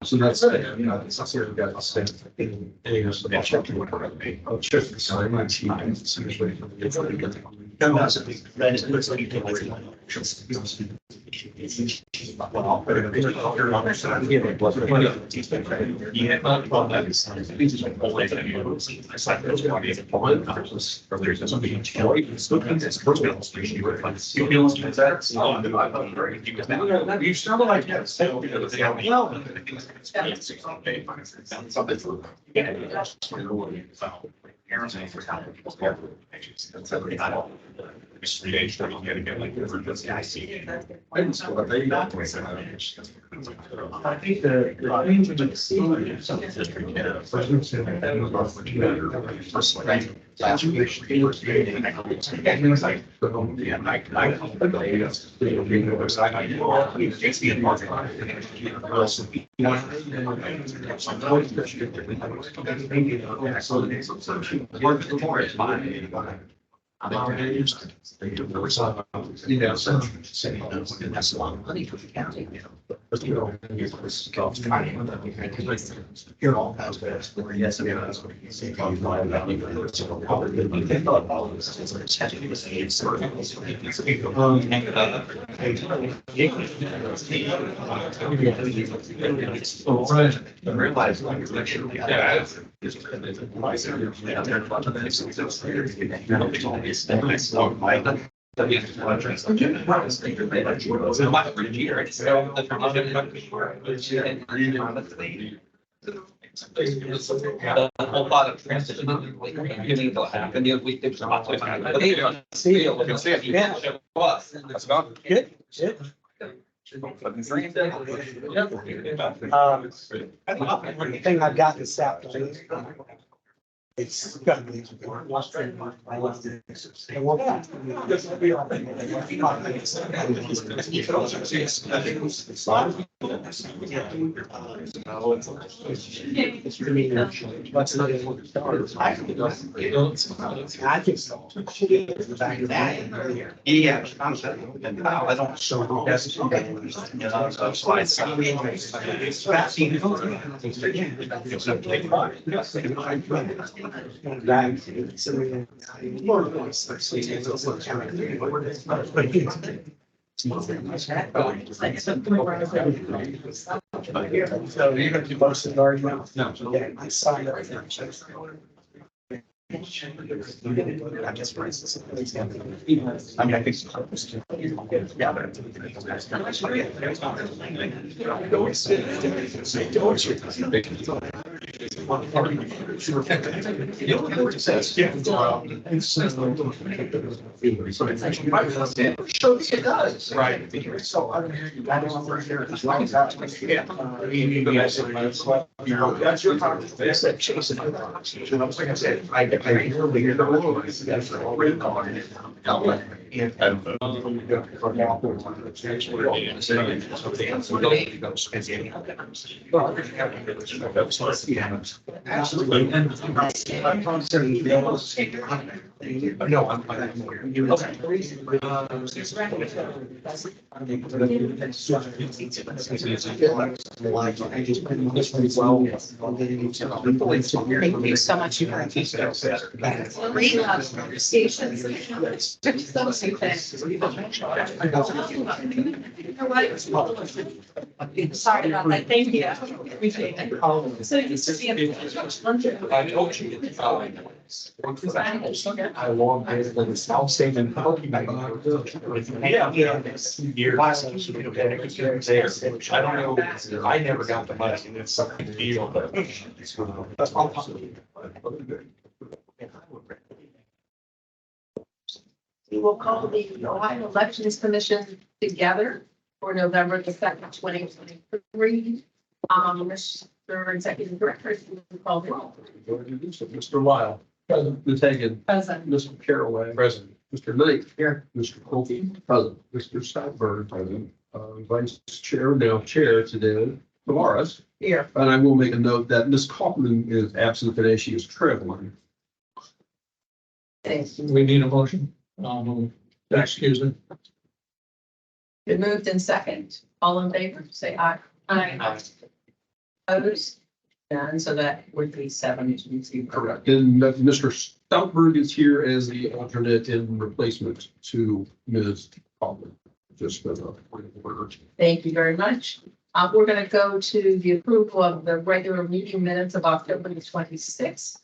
So that's, you know, it's also got to spend in areas of the check to work around me. I'll check the sign my team and see if we can get it. And that's a big, that is, looks like you can like. Well, but if it's all your other side, yeah, but what's the money? Yeah, well, that is. These are like all like. It's like those bodies of one, or there's something. It's looking at this personal station. You would like. You feel like that's. You sound like that. So, you know, they have. Well. I think the range of the scene. You know, so that's a lot of money for the county. Here all has this. Yes, A whole lot of transition. We did some. Yeah. That's about good. The thing I've got this afternoon. It's gonna be. What's not in the stars? I can. Yeah. I don't show. So you're gonna do most of the argument? No. Yeah, I signed it. I guess for instance, I mean, I think. Yeah, Shows it does. Right. So I don't know here as long as that's. That's your part. That's that chasing. Like I said, I hear the rules. That's already gone. Absolutely. No, I'm. Thank you so much. Sorry about that. Thank you. Appreciate it. So you see I told you. I long days in the South State and. Yeah. I don't know. I never got the money. It's something to deal, but. That's all. We will call the Ohio Elections Commission together for November the 2nd, 2023. Mr. Executive Director, you will call the roll. Mr. Lyle. Present. Ms. Hagan. Present. Mr. Carraway. Present. Mr. Knight. Here. Mr. Colby. Present. Mr. Stockburn. Present. Vice Chair, now Chair today, Tavares. Here. And I will make a note that Ms. Kaufman is absent today. She is traveling. We need a motion. Excuse me. Been moved in second. All in favor, say aye. Aye. Opposed? None, so that would be 7-0. Correct. And Mr. Stoutberg is here as the alternate in replacement to Ms. Coleman. Just for the point of order. Thank you very much. We're going to go to the approval of the regular meeting minutes of October the 26th.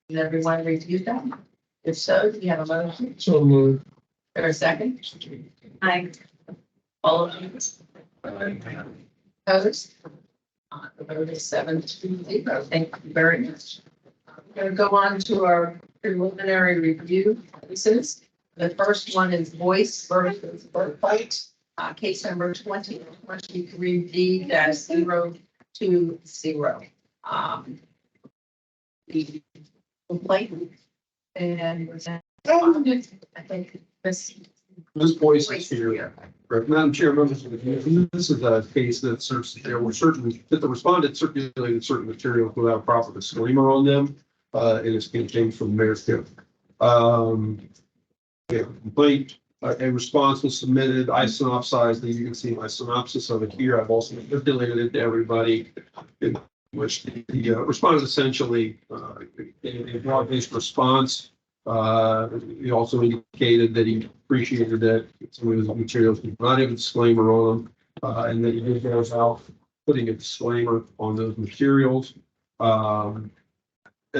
Did everyone review them? If so, do you have a motion So moved. or a second? Aye. All of you. Opposed? The vote is 7-0. Thank you very much. We're going to go on to our preliminary review cases. The first one is Voice versus Birthright, case number 2023D-020. The complaint and I think this. Ms. Boyce is here. Correct. Madam Chair, members of the committee, this is a case that there were that the respondent circulated certain materials without a proper disclaimer on them. And it's contained from the mayor's tip. Complaint, a response was submitted. I synopsized it. You can see my synopsis of it here. I've also circulated it to everybody. In which the respondent essentially in a broad-based response. He also indicated that he appreciated that some of his materials did not have a disclaimer on them, and that he did go out putting a disclaimer on those materials. And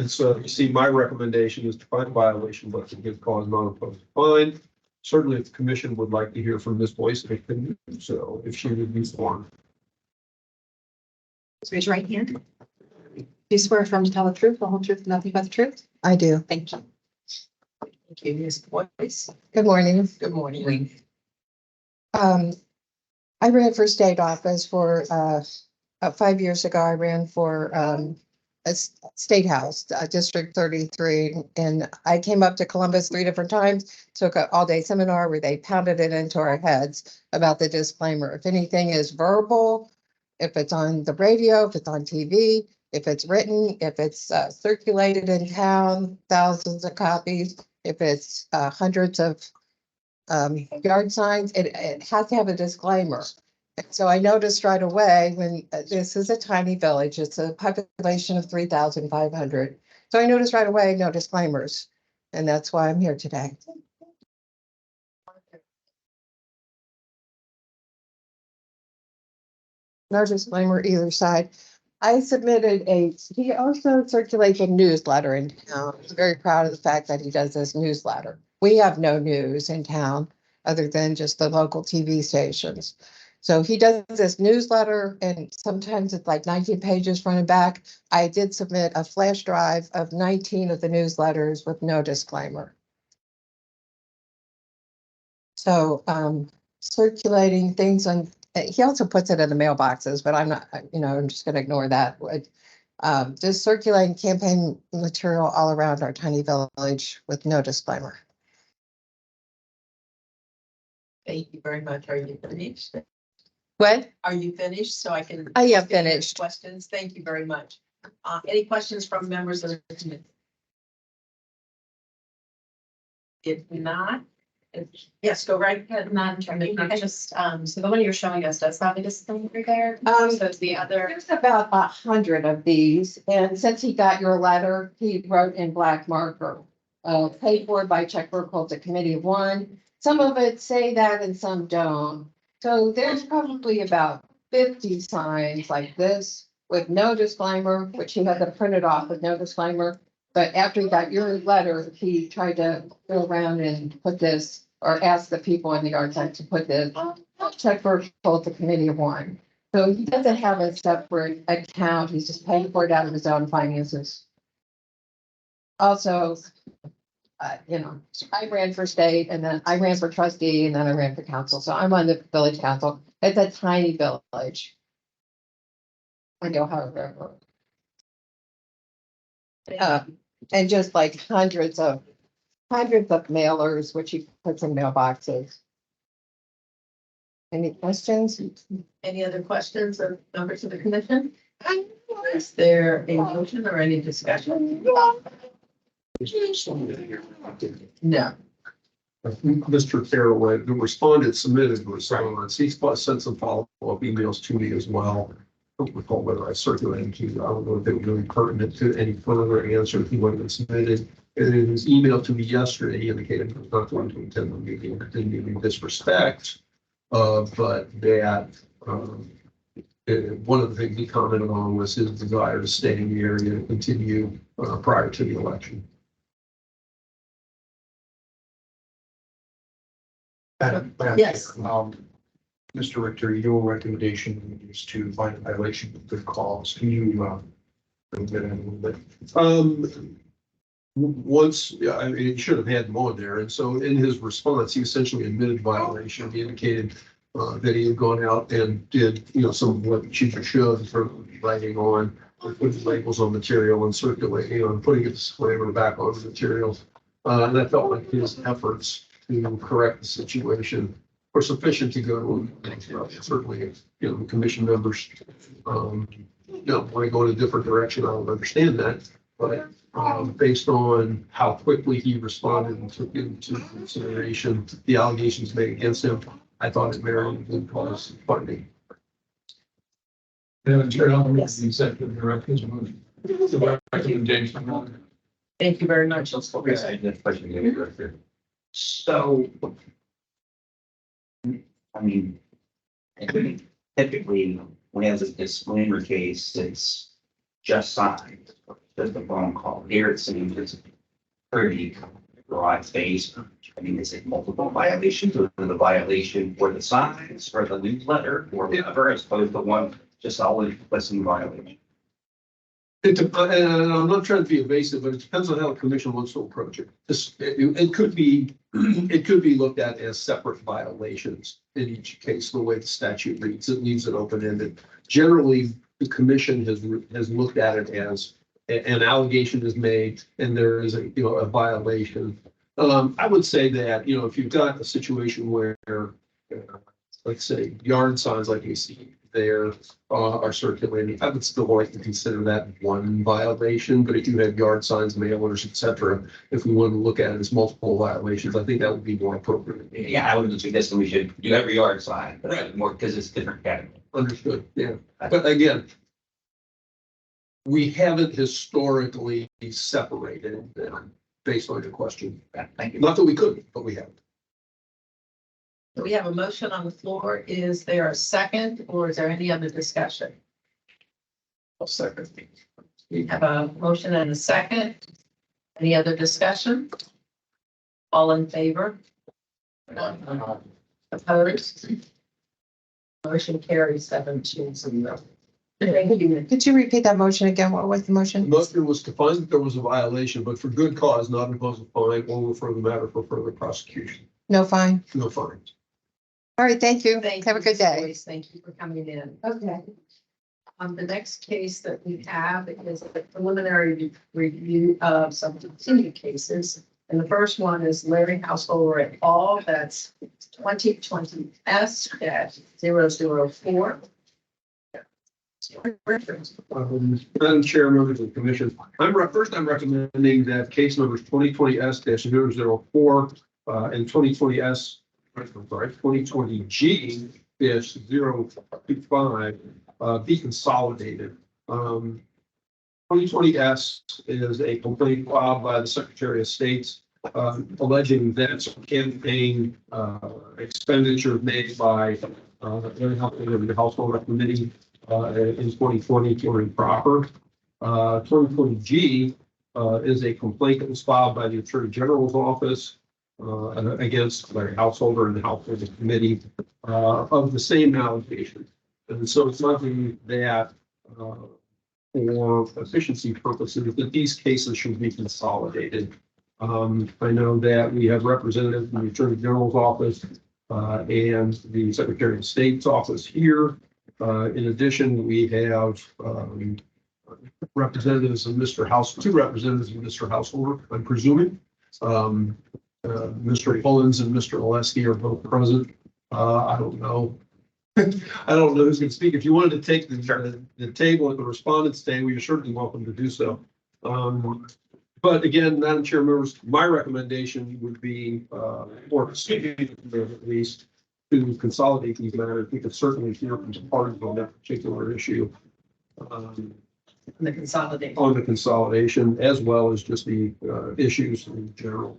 so you see, my recommendation is to find a violation, but to give cause not opposed to fine. Certainly, if the commission would like to hear from Ms. Boyce, they can do so if she would be sworn. Raise your right hand. Do you swear affirm to tell the truth, the whole truth, and nothing but the truth? I do. Thank you. Thank you, Ms. Boyce. Good morning. Good morning. I ran for state office for 5 years ago. I ran for a state house, District 33, and I came up to Columbus 3 different times, took an all-day seminar where they pounded it into our heads about the disclaimer. If anything is verbal, if it's on the radio, if it's on TV, if it's written, if it's circulated in town, thousands of copies, if it's hundreds of yard signs, it has to have a disclaimer. So I noticed right away when this is a tiny village, it's a population of 3,500. So I noticed right away, no disclaimers. And that's why I'm here today. No disclaimer either side. I submitted he also circulates a newsletter in town. I'm very proud of the fact that he does this newsletter. We have no news in town other than just the local TV stations. So he does this newsletter and sometimes it's like 19 pages front and back. I did submit a flash drive of 19 of the newsletters with no disclaimer. So circulating things on, he also puts it in the mailboxes, but I'm not, I'm just going to ignore that. Just circulating campaign material all around our tiny village with no disclaimer. Thank you very much. Are you finished? What? Are you finished? So I can. I am finished. Questions. Thank you very much. Any questions from members of the committee? If not, yes, go right ahead. Madam Chairman, I just, so the one you're showing us does have a disclaimer there. So it's the other. There's about 100 of these, and since he got your letter, he wrote in black marker, paid for by check called the committee of one. Some of it say that and some don't. So there's probably about 50 signs like this with no disclaimer, which he had to print it off with no disclaimer. But after he got your letter, he tried to go around and put this, or ask the people in the yard site to put this check called the committee of one. So he doesn't have a separate account. He's just paying for it out of his own finances. Also, I ran for state and then I ran for trustee and then I ran for council. So I'm on the village council. It's a tiny village. I know how it works. And just like hundreds of mailers, which he puts in mailboxes. Any questions? Any other questions of members of the commission? Is there a motion or any discussion? No. Mr. Carroll, the respondent submitted a response. He's sent some follow-up emails to me as well. don't recall whether I circulated to you. I don't know if they were really pertinent to any further answer he would have submitted. And in his email to me yesterday, he indicated he was not going to attend the meeting, didn't mean in disrespect. But that, one of the things he commented on was his desire to stay in the area and continue prior to the election. Madam Yes. Chair, Mr. Richter, your recommendation is to find a violation of good cause. Can you, bring that in a little bit? Once, yeah, I mean, he should have had more there. And so in his response, he essentially admitted violation. He indicated that he had gone out and did, some of what should for writing on, putting labels on material and circulating, putting a disclaimer back on the materials. And I felt like his efforts to correct the situation were sufficient to go to, certainly, the commission members, want to go in a different direction. I don't understand that, but based on how quickly he responded and took into consideration the allegations made against him, I thought it merited good cause funding. Madam Chair, I'll move Yes. the executive director's motion. The recommendation. Thank you very much. Okay, I did question the director. So. I mean. Typically, when it's a disclaimer case, it's just signed, just a phone call. Here it seems it's pretty broad based. I mean, is it multiple violations or the violation for the signs or the newsletter or whatever, as opposed to one just always listing violation? And I'm not trying to be evasive, but it depends on how the commission wants to approach it. It could be looked at as separate violations in each case, the way the statute reads. It leaves it open-ended. Generally, the commission has looked at it as an allegation is made and there is a violation. I would say that, if you've got a situation where, let's say, yard signs like you see there are circulating, I would still like to consider that one violation. But if you have yard signs, mail orders, etc., if we want to look at it as multiple violations, I think that would be more appropriate. Yeah, I would suggest that we should do every yard sign, but more because it's different category. Understood, yeah. But again, we haven't historically separated them based on your question. Thank you. Not that we couldn't, but we haven't. We have a motion on the floor. Is there a second or is there any other discussion? I'll second. We have a motion and a second. Any other discussion? All in favor? Opposed? Motion carries 7-0. Thank you. Could you repeat that motion again? What was the The motion? motion was to find that there was a violation, but for good cause, not impose a fine or refer the matter for further prosecution. No fine. No fine. All right, thank you. Thank Have a you, good Ms. day. Boyce. Thank you for coming in. Okay. The next case that we have is a preliminary review of some continued cases. And the first one is Larry Householder et al. That's 2020 S-004. Madam Chair, members of the commission, I'm recommending that case numbers 2020 S-004 and 2020 2020 G-025 be consolidated. 2020 S is a complaint filed by the Secretary of State alleging that some campaign expenditure made by the Householder Committee in 2020 were improper. 2020 G is a complaint that was filed by the Attorney General's office against Larry Householder and the Householder Committee of the same allegation. And so it's something that for efficiency purposes, that these cases should be consolidated. I know that we have representatives from the Attorney General's office and the Secretary of State's office here. In addition, we have representatives of Mr. Two representatives of Mr. Householder, I'm presuming. Mr. Pullins and Mr. Oleski are both present. I don't know. I don't know who's going to speak. If you wanted to take the table at the respondents' table, you're certainly welcome to do so. But again, Madam Chair, members, my recommendation would be, or at least, to consolidate these matters. We could certainly hear from parties on that particular issue The consolidation. on the consolidation as well as just the issues in general.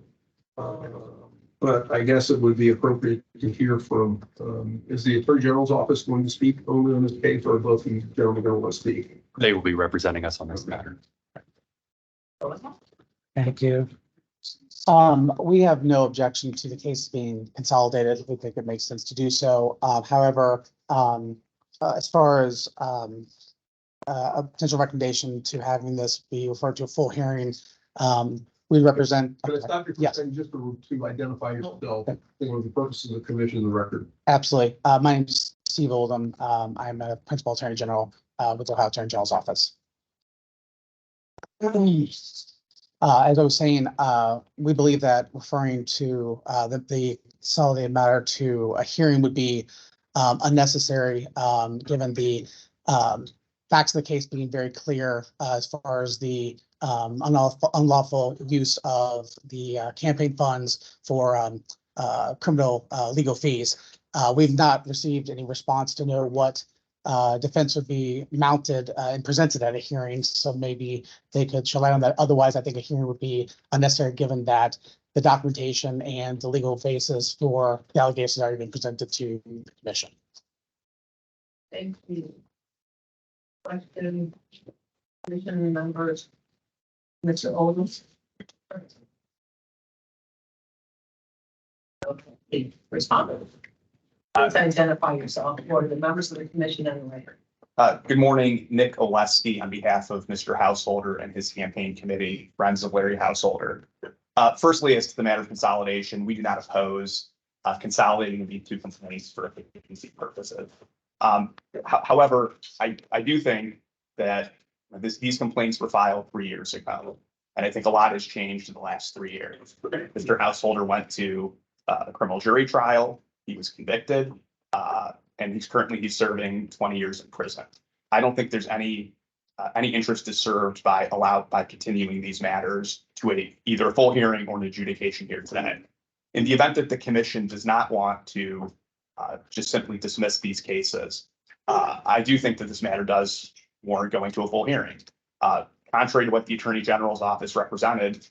But I guess it would be appropriate to hear from, is the Attorney General's office going to speak only on this case, or both of you gentlemen going to want to speak? They will be representing us on this matter. Thank you. We have no objection to the case being consolidated. We think it makes sense to do so. However, as far as a potential recommendation to having this be referred to a full hearing, we represent. But it's Dr. Yes. Christian, just to identify yourself for the purposes of the commission and the record. Absolutely. My name is Steve Oldham. I'm a Principal Attorney General with the Ohio Attorney General's office. As I was saying, we believe that referring to the consolidated matter to a hearing would be unnecessary, given the facts of the case being very clear as far as the unlawful use of the campaign funds for criminal legal fees. We've not received any response to know what defense would be mounted and presented at a hearing, so maybe they could shed light on that. Otherwise, I think a hearing would be unnecessary, given that the documentation and the legal basis for the allegations already been presented to the commission. Thank you. Question, commission members, Mr. Oldham. Okay, respond. Please identify yourself for the members of the commission and the record. Good morning, Nick Oleski on behalf of Mr. Householder and his campaign committee, friends of Larry Householder. Firstly, as to the matter of consolidation, we do not oppose consolidating the two complaints for efficiency purposes. However, I do think that these complaints were filed 3 years ago, and I think a lot has changed in the last 3 years. Mr. Householder went to a criminal jury trial. He was convicted, and he's serving 20 years in prison. I don't think there's any interest is served by continuing these matters to either a full hearing or an adjudication here today. In the event that the commission does not want to just simply dismiss these cases, I do think that this matter does warrant going to a full hearing. Contrary to what the Attorney General's office represented,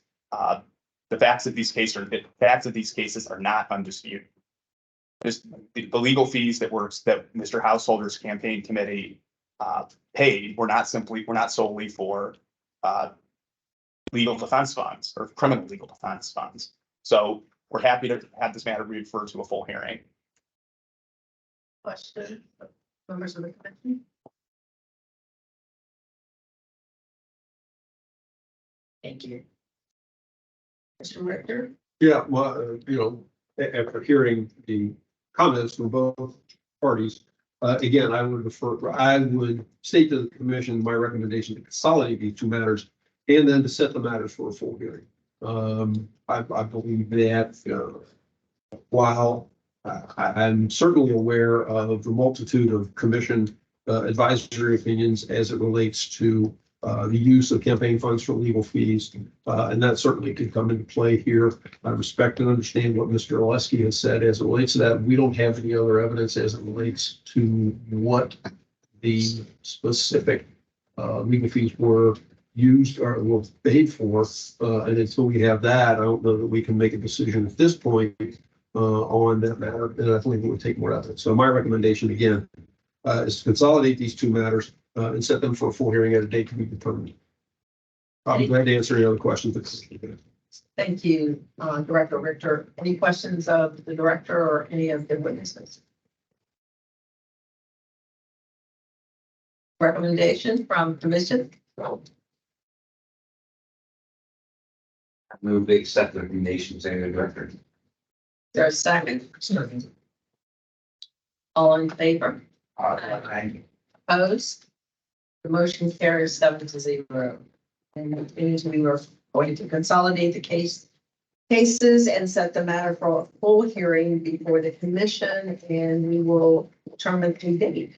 the facts of these cases are not undisputed. The legal fees that Mr. Householder's campaign committee paid were not solely for legal defense funds or criminal legal defense funds. So we're happy to have this matter referred to a full hearing. Question, members of the commission. Thank you. Mr. Richter. Yeah, well, after hearing the comments from both parties, again, I would state to the commission my recommendation to consolidate these two matters and then to set the matters for a full hearing. I believe that while I'm certainly aware of the multitude of commission advisory opinions as it relates to the use of campaign funds for legal fees, and that certainly could come into play here. I respect and understand what Mr. Oleski has said as it relates to that. We don't have any other evidence as it relates to what the specific legal fees were used or were paid for. And until we have that, I don't know that we can make a decision at this point on that matter. And I think it would take more evidence. So my recommendation again is to consolidate these two matters and set them for a full hearing at a date to be determined. I'll be glad to answer any other questions. Thank you, Director Richter. Any questions of the director or any of the witnesses? Recommendation from commission? I move to accept the recommendations of the director. Is there a second? Second. All in favor? Aye. Opposed? The motion carries 7-0. And it means we were going to consolidate the cases and set the matter for a full hearing before the commission, and we will determine a date.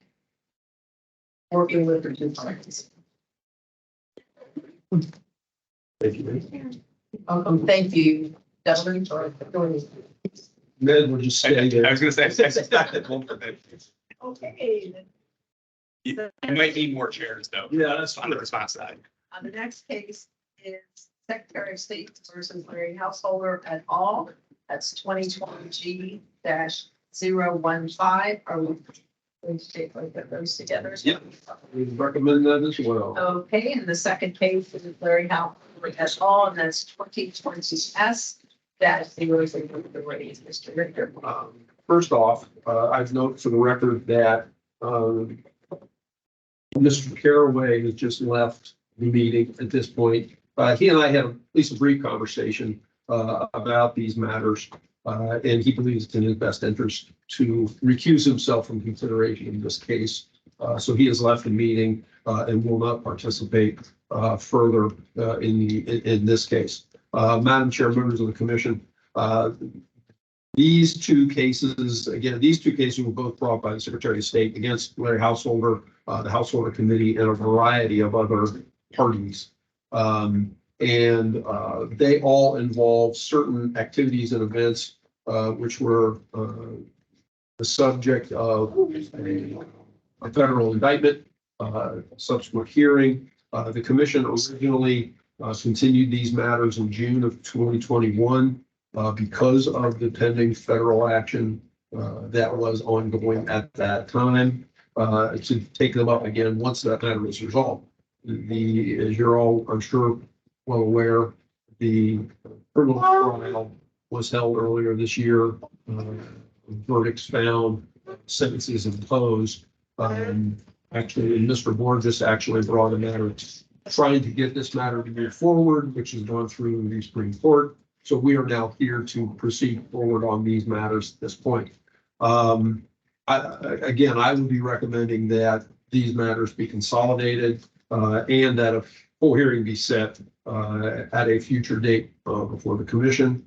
Working with the two parties. Thank you. Welcome. Thank you, gentlemen, for joining. Ned will just stay there. I was going to say, I suspect that won't prevent you. Okay. I might need more chairs though. Yeah, that's On the response side. The next case is Secretary of State versus Larry Householder et al. That's 2020 G-015. Are we going to take like those together? Yep. We recommend that as well. Okay, and the second case is Larry Householder et al. And that's 2020 S-003. Mr. Richter. First off, I'd note for the record that Mr. Caraway has just left the meeting at this point. He and I had at least a brief conversation about these matters, and he believes it's in his best interest to recuse himself from consideration in this case. So he has left the meeting and will not participate further in this case. Madam Chair, members of the commission, these two cases were both brought by the Secretary of State against Larry Householder, the Householder Committee, and a variety of other parties. They all involve certain activities and events which were the subject of a federal indictment, subsequent hearing. The commission originally continued these matters in June of 2021 because of the pending federal action that was ongoing at that time, to take them up again once that matter is resolved. As you're all, I'm sure, well aware, the criminal trial was held earlier this year. Verdicts found, sentences imposed. Actually, Mr. Borges actually brought a matter trying to get this matter to move forward, which has gone through the Supreme Court. So we are now here to proceed forward on these matters at this point. I would be recommending that these matters be consolidated and that a full hearing be set at a future date before the commission.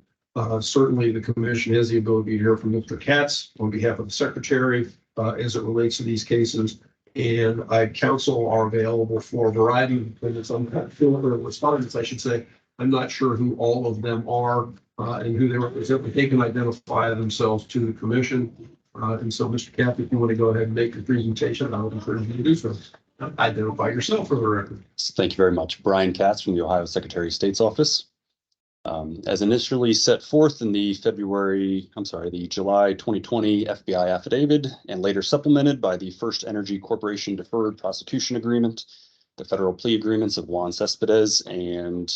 Certainly, the commission has the ability to hear from Mr. Katz on behalf of the secretary as it relates to these cases. And counsel are available for a variety of opinions on that filter of respondents, I should say. I'm not sure who all of them are and who they represent, but they can identify themselves to the commission. And so, Mr. Katz, if you want to go ahead and make your presentation, I would encourage you to do so. Identify yourself for the record. Thank you very much. Brian Katz from the Ohio Secretary of State's office. As initially set forth in the July 2020 FBI affidavit and later supplemented by the First Energy Corporation Deferred Prosecution Agreement, the federal plea agreements of Juan Cespedes and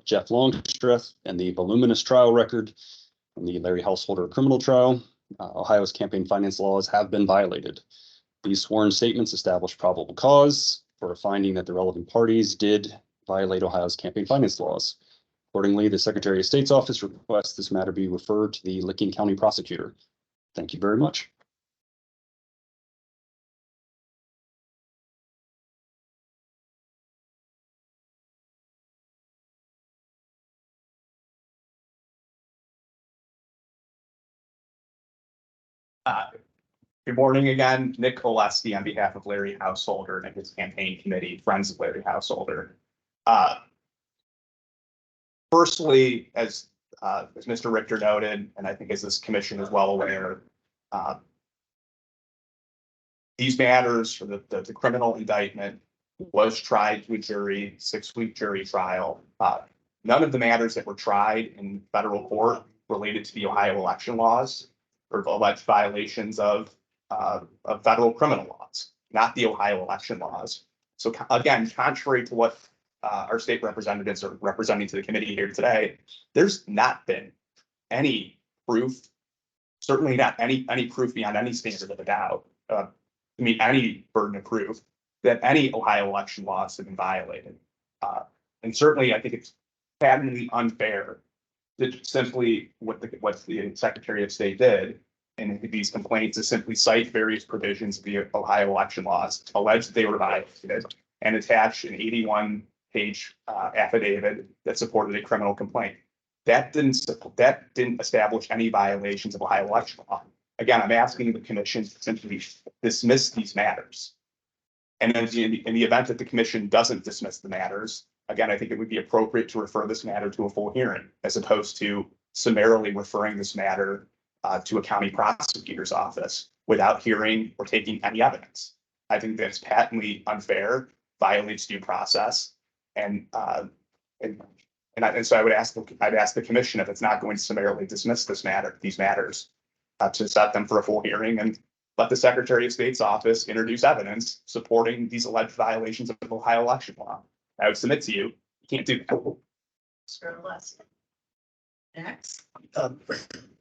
Jeff Longstreth, and the voluminous trial record from the Larry Householder criminal trial, Ohio's campaign finance laws have been violated. These sworn statements establish probable cause for a finding that the relevant parties did violate Ohio's campaign finance laws. Accordingly, the Secretary of State's office requests this matter be referred to the Licking County prosecutor. Thank you very much. Good morning again, Nick Oleski on behalf of Larry Householder and his campaign committee, Friends of Larry Householder. Firstly, as Mr. Richter noted, and I think as this commission is well aware, these matters for the criminal indictment was tried to a jury, 6-week jury trial. None of the matters that were tried in federal court related to the Ohio election laws or alleged violations of federal criminal laws, not the Ohio election laws. So again, contrary to what our state representatives are representing to the committee here today, there's not been any proof, certainly not any proof beyond any standard of a doubt, to meet any burden of proof that any Ohio election laws have been violated. And certainly, I think it's patently unfair that simply what the Secretary of State did in these complaints is simply cite various provisions of the Ohio election laws, allege that they were violated, and attach an 81-page affidavit that supported a criminal complaint. That didn't establish any violations of Ohio election law. Again, I'm asking the commission to simply dismiss these matters. And then in the event that the commission doesn't dismiss the matters, again, I think it would be appropriate to refer this matter to a full hearing as opposed to summarily referring this matter to a county prosecutor's office without hearing or taking any evidence. I think that's patently unfair, violates due process. And so I'd ask the commission if it's not going to summarily dismiss these matters, to set them for a full hearing and let the Secretary of State's office introduce evidence supporting these alleged violations of Ohio election law. I would submit to you, you can't do that. Mr. Oleski. Next.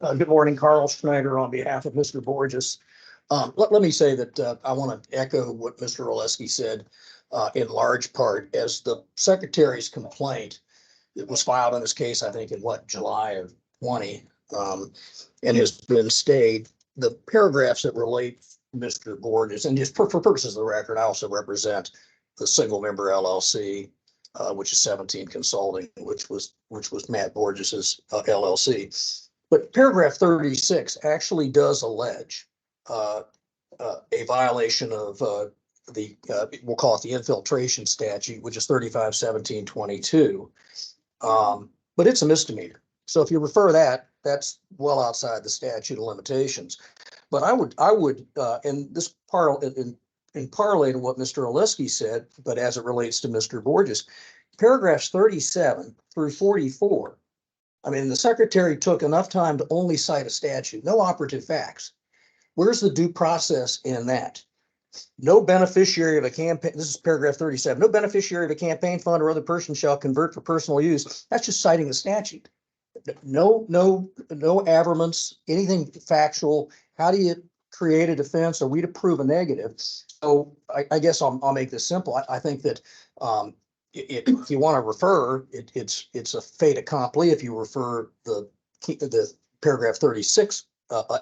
Good morning, Carl Schneider on behalf of Mr. Borges. Let me say that I want to echo what Mr. Oleski said in large part as the secretary's complaint. It was filed in this case, I think, in July of 20, and has been stayed. The paragraphs that relate Mr. Borges, and just for purposes of the record, I also represent the single member LLC, which is 17 Consulting, which was Matt Borges's LLC. But paragraph 36 actually does allege a violation of we'll call it the infiltration statute, which is 35-17-22. But it's a misdemeanor. So if you refer that, that's well outside the statute of limitations. But I would, and this part in parlay to what Mr. Oleski said, but as it relates to Mr. Borges, paragraphs 37 through 44. I mean, the secretary took enough time to only cite a statute, no operative facts. Where's the due process in that? No beneficiary of a campaign, this is paragraph 37, no beneficiary of a campaign fund or other person shall convert for personal use. That's just citing the statute. No averments, anything factual. How do you create a defense? Are we to prove a negative? So I guess I'll make this simple. I think that if you want to refer, it's a fait accompli if you refer the paragraph 36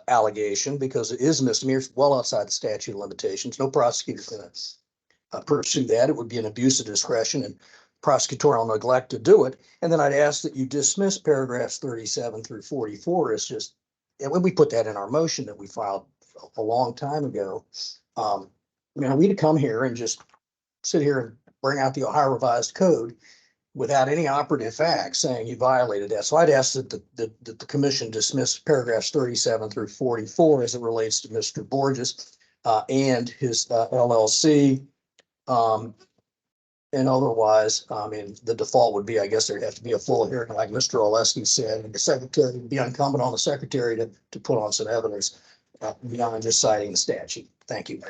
allegation, because it is a misdemeanor, it's well outside the statute of limitations. No prosecutor's going to pursue that. It would be an abuse of discretion and prosecutorial neglect to do it. And then I'd ask that you dismiss paragraphs 37 through 44 as just, and when we put that in our motion that we filed a long time ago, we to come here and just sit here and bring out the Ohio Revised Code without any operative facts saying you violated that. So I'd ask that the commission dismiss paragraphs 37 through 44 as it relates to Mr. Borges and his LLC. And otherwise, the default would be, I guess there'd have to be a full hearing, like Mr. Oleski said, and the secretary would be incumbent on the secretary to put on some evidence beyond just citing the statute. Thank you.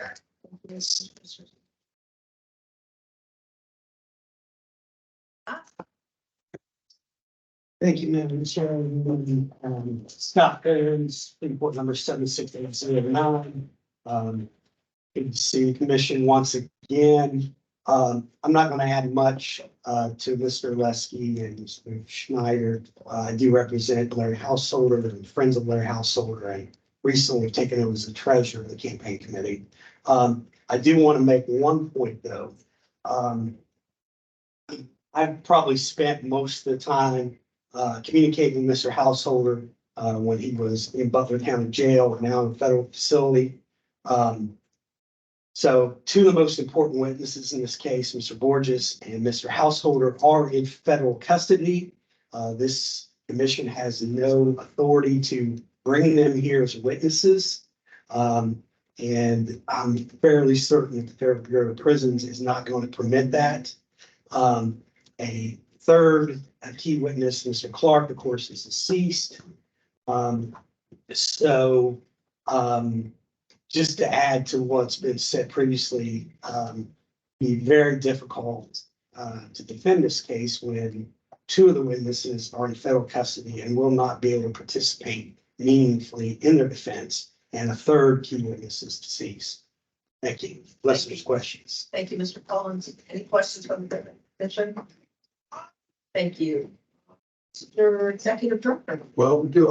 Thank you, Madam Chair. Scott Perkins, report number 768009. Good to see the commission once again. I'm not going to add much to Mr. Oleski and Mr. Schneider. I do represent Larry Householder and friends of Larry Householder, and recently taken over as the treasurer of the campaign committee. I do want to make one point, though. I've probably spent most of the time communicating with Mr. Householder when he was in Butler County Jail and now in a federal facility. So two of the most important witnesses in this case, Mr. Borges and Mr. Householder, are in federal custody. This commission has no authority to bring them here as witnesses. And I'm fairly certain that the Federal Bureau of Prisons is not going to permit that. A third key witness, Mr. Clark, of course, is deceased. Just to add to what's been said previously, be very difficult to defend this case when two of the witnesses are in federal custody and will not be able to participate meaningfully in their defense, and a third key witness is deceased. Thank you. Listeners' questions. Thank you, Mr. Collins. Any questions from the commission? Thank you. Mr. Executive Director. Well, we do.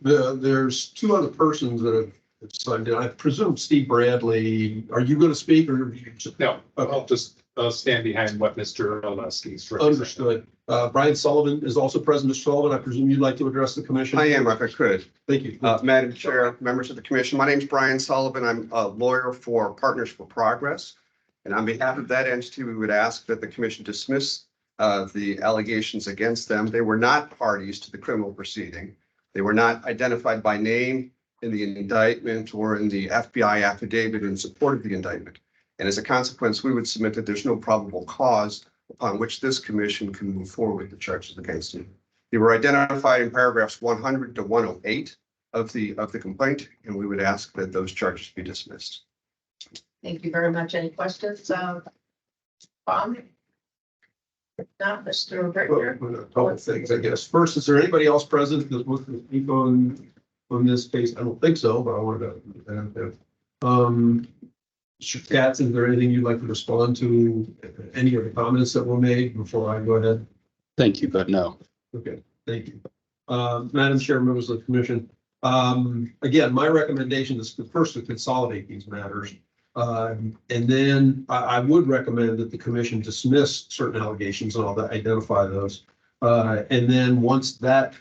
There's two other persons that have signed in. I presume Steve Bradley, are you going to speak or? No, I'll just stand behind what Mr. Oleski's. Understood. Brian Sullivan is also present. Mr. Sullivan, I presume you'd like to address the commission? I am, if I could. Thank you. Madam Chair, members of the commission, my name is Brian Sullivan. I'm a lawyer for Partners for Progress. And on behalf of that entity, we would ask that the commission dismiss the allegations against them. They were not parties to the criminal proceeding. They were not identified by name in the indictment or in the FBI affidavit in support of the indictment. And as a consequence, we would submit that there's no probable cause upon which this commission can move forward with the charges against him. They were identified in paragraphs 100 to 108 of the complaint, and we would ask that those charges be dismissed. Thank you very much. Any questions? Bob? If not, Mr. Well, Richter. a couple of things, I guess. First, is there anybody else present that wants to speak on this case? I don't think so, but I wanted to. Mr. Katz, is there anything you'd like to respond to? Any of the comments that were made before I go ahead? Thank you, but no. Okay, thank you. Madam Chair, members of the commission. Again, my recommendation is first to consolidate these matters. And then I would recommend that the commission dismiss certain allegations and all that, identify those. And then once that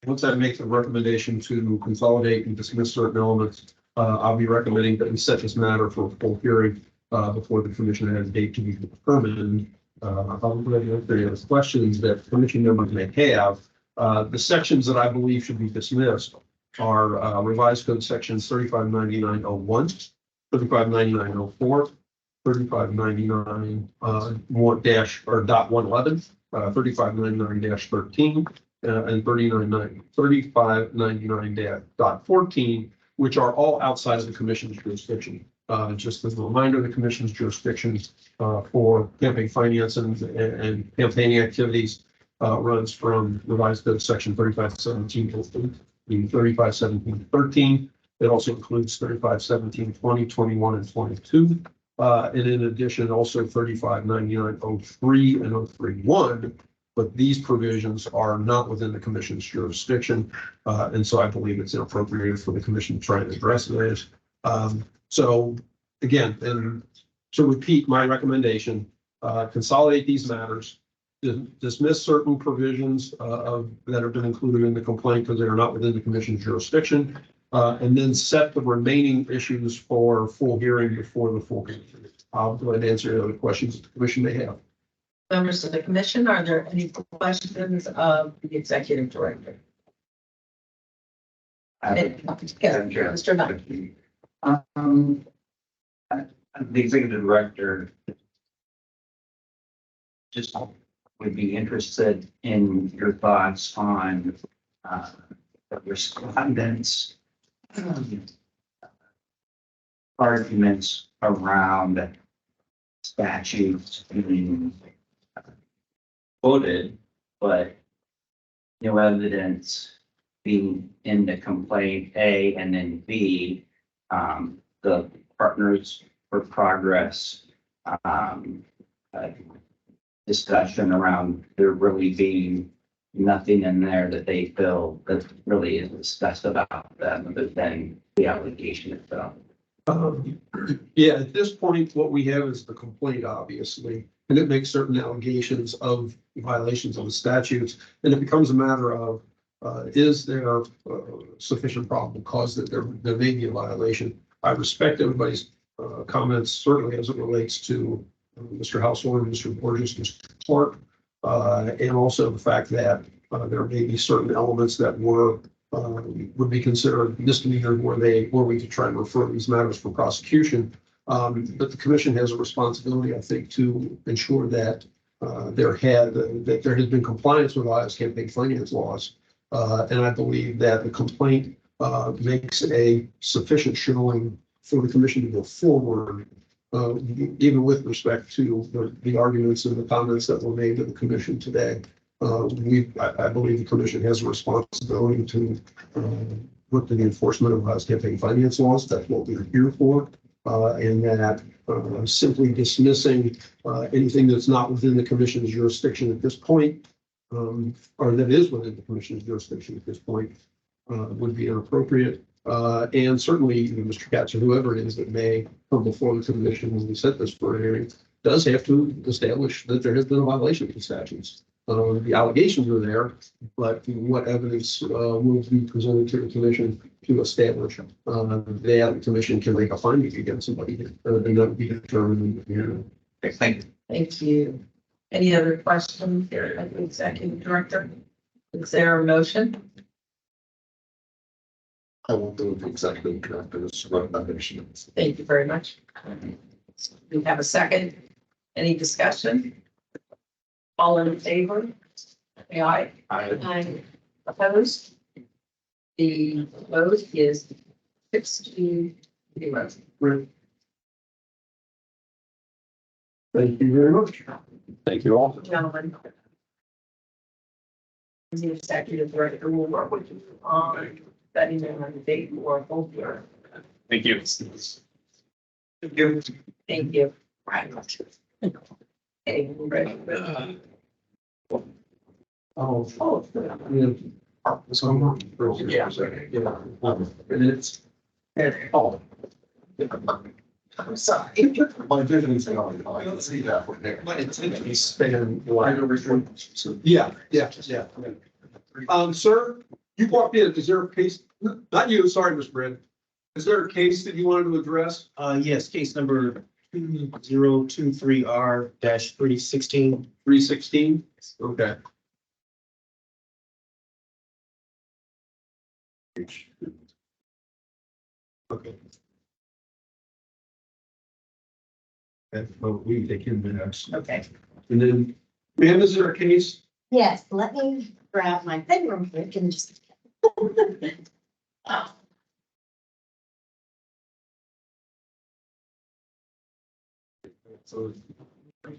makes a recommendation to consolidate and dismiss certain elements, I'll be recommending that we set this matter for a full hearing before the commission has a date to be determined. I'll if there are questions that commission members may have. The sections that I believe should be dismissed are revised code sections 3599.01. 3599.04, 3599 dash or dot 111, 3599-13, and 3599 dot 14, which are all outside of the commission's jurisdiction. Just as a reminder, the commission's jurisdiction for campaign finance and campaigning activities runs from revised code section 3517 to 3517.13. It also includes 3517, 20, 21, and 22. And in addition, also 3599.03 and 031. But these provisions are not within the commission's jurisdiction. And so I believe it's inappropriate for the commission to try and address those. So again, and to repeat my recommendation, consolidate these matters, dismiss certain provisions that have been included in the complaint because they are not within the commission's jurisdiction. And then set the remaining issues for full hearing before the full commission. I'll go ahead and answer any other questions that the commission may have. Members of the commission, are there any questions of the executive director? Mr. Knight. The executive director just would be interested in your thoughts on the respondents' arguments around statutes being quoted, but no evidence being in the complaint A, and then B, the Partners for Progress discussion around there really being nothing in there that they feel that really is discussed about them other than the application itself. Yeah, at this point, what we have is the complaint, obviously, and it makes certain allegations of violations of the statutes. And it becomes a matter of, is there sufficient probable cause that there may be a violation? I respect everybody's comments, certainly as it relates to Mr. Householder, Mr. Borges, Mr. Clark, and also the fact that there may be certain elements that would be considered misdemeanor were we to try and refer these matters for prosecution. But the commission has a responsibility, I think, to ensure that there has been compliance with Ohio's campaign finance laws. And I believe that the complaint makes a sufficient showing for the commission to go forward, even with respect to the arguments and the comments that were made to the commission today. I believe the commission has a responsibility to look to the enforcement of Ohio's campaign finance laws. That's what we're here for. And that simply dismissing anything that's not within the commission's jurisdiction at this point, or that is within the commission's jurisdiction at this point, would be inappropriate. And certainly, Mr. Katz or whoever it is that may come before the commission when we set this for a hearing does have to establish that there has been a violation of the statutes. The allegations are there, but what evidence will be presented to the commission to establish that the commission can make a finding against somebody and that would be determined. Thank you. Thank you. Any other questions here at the executive director? Is there a motion? I will do the executive director's recommendation. Thank you very much. We have a second. Any discussion? All in favor? Say aye. Aye. Opposed? The vote is 6-0. Thank you very much. Thank you all. Gentlemen. The executive director will work with you on setting on the date for both your. Thank you. Thank you. Right. Okay, we're ready. Oh, yeah. What's going on? Yeah. And it's. Oh. I'm sorry. My vision's going. I don't see that one there. My intention is span wide over. Yeah. Sir, you walked in. Is there a case? Not you, sorry, Mr. Brand. Is there a case that you wanted to address? Yes, case number 2023R-316. 316? Okay. Okay. Oh, we take in minutes. Okay. And then, ma'am, is there a case? Yes, let me grab my pen real quick and just. So. I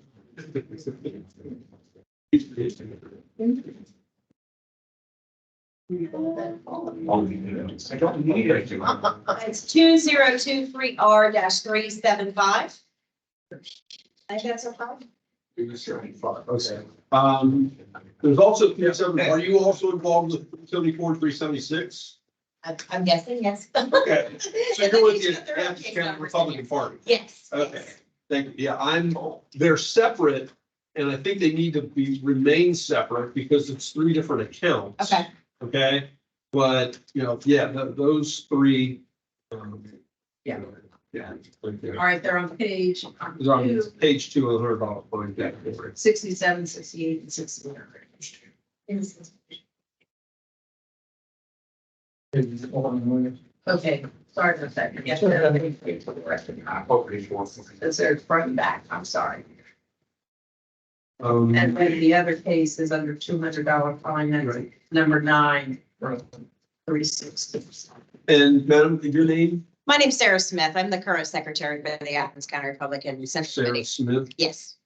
don't need it. It's 2023R-375. I think that's a problem. Okay. There's also, are you also involved with 74-376? I'm guessing, yes. Okay. So you're with the Adams County Republican Party? Yes. Okay, thank you. Yeah, they're separate, and I think they need to remain separate because it's three different accounts. Okay. Okay, but, those three. Yeah. Yeah. All right, they're on page They're on page 2 of the $100 fine. 67, 68, and 69. Okay, sorry about that. Yes, for the rest of the Is there front and back? I'm sorry. And then the other case is under $200 fine. That's Right. number 9 for 360. And Madam, your name? My name's Sarah Smith. I'm the current secretary for the Athens County Republican Central Sarah Committee. Smith. Yes.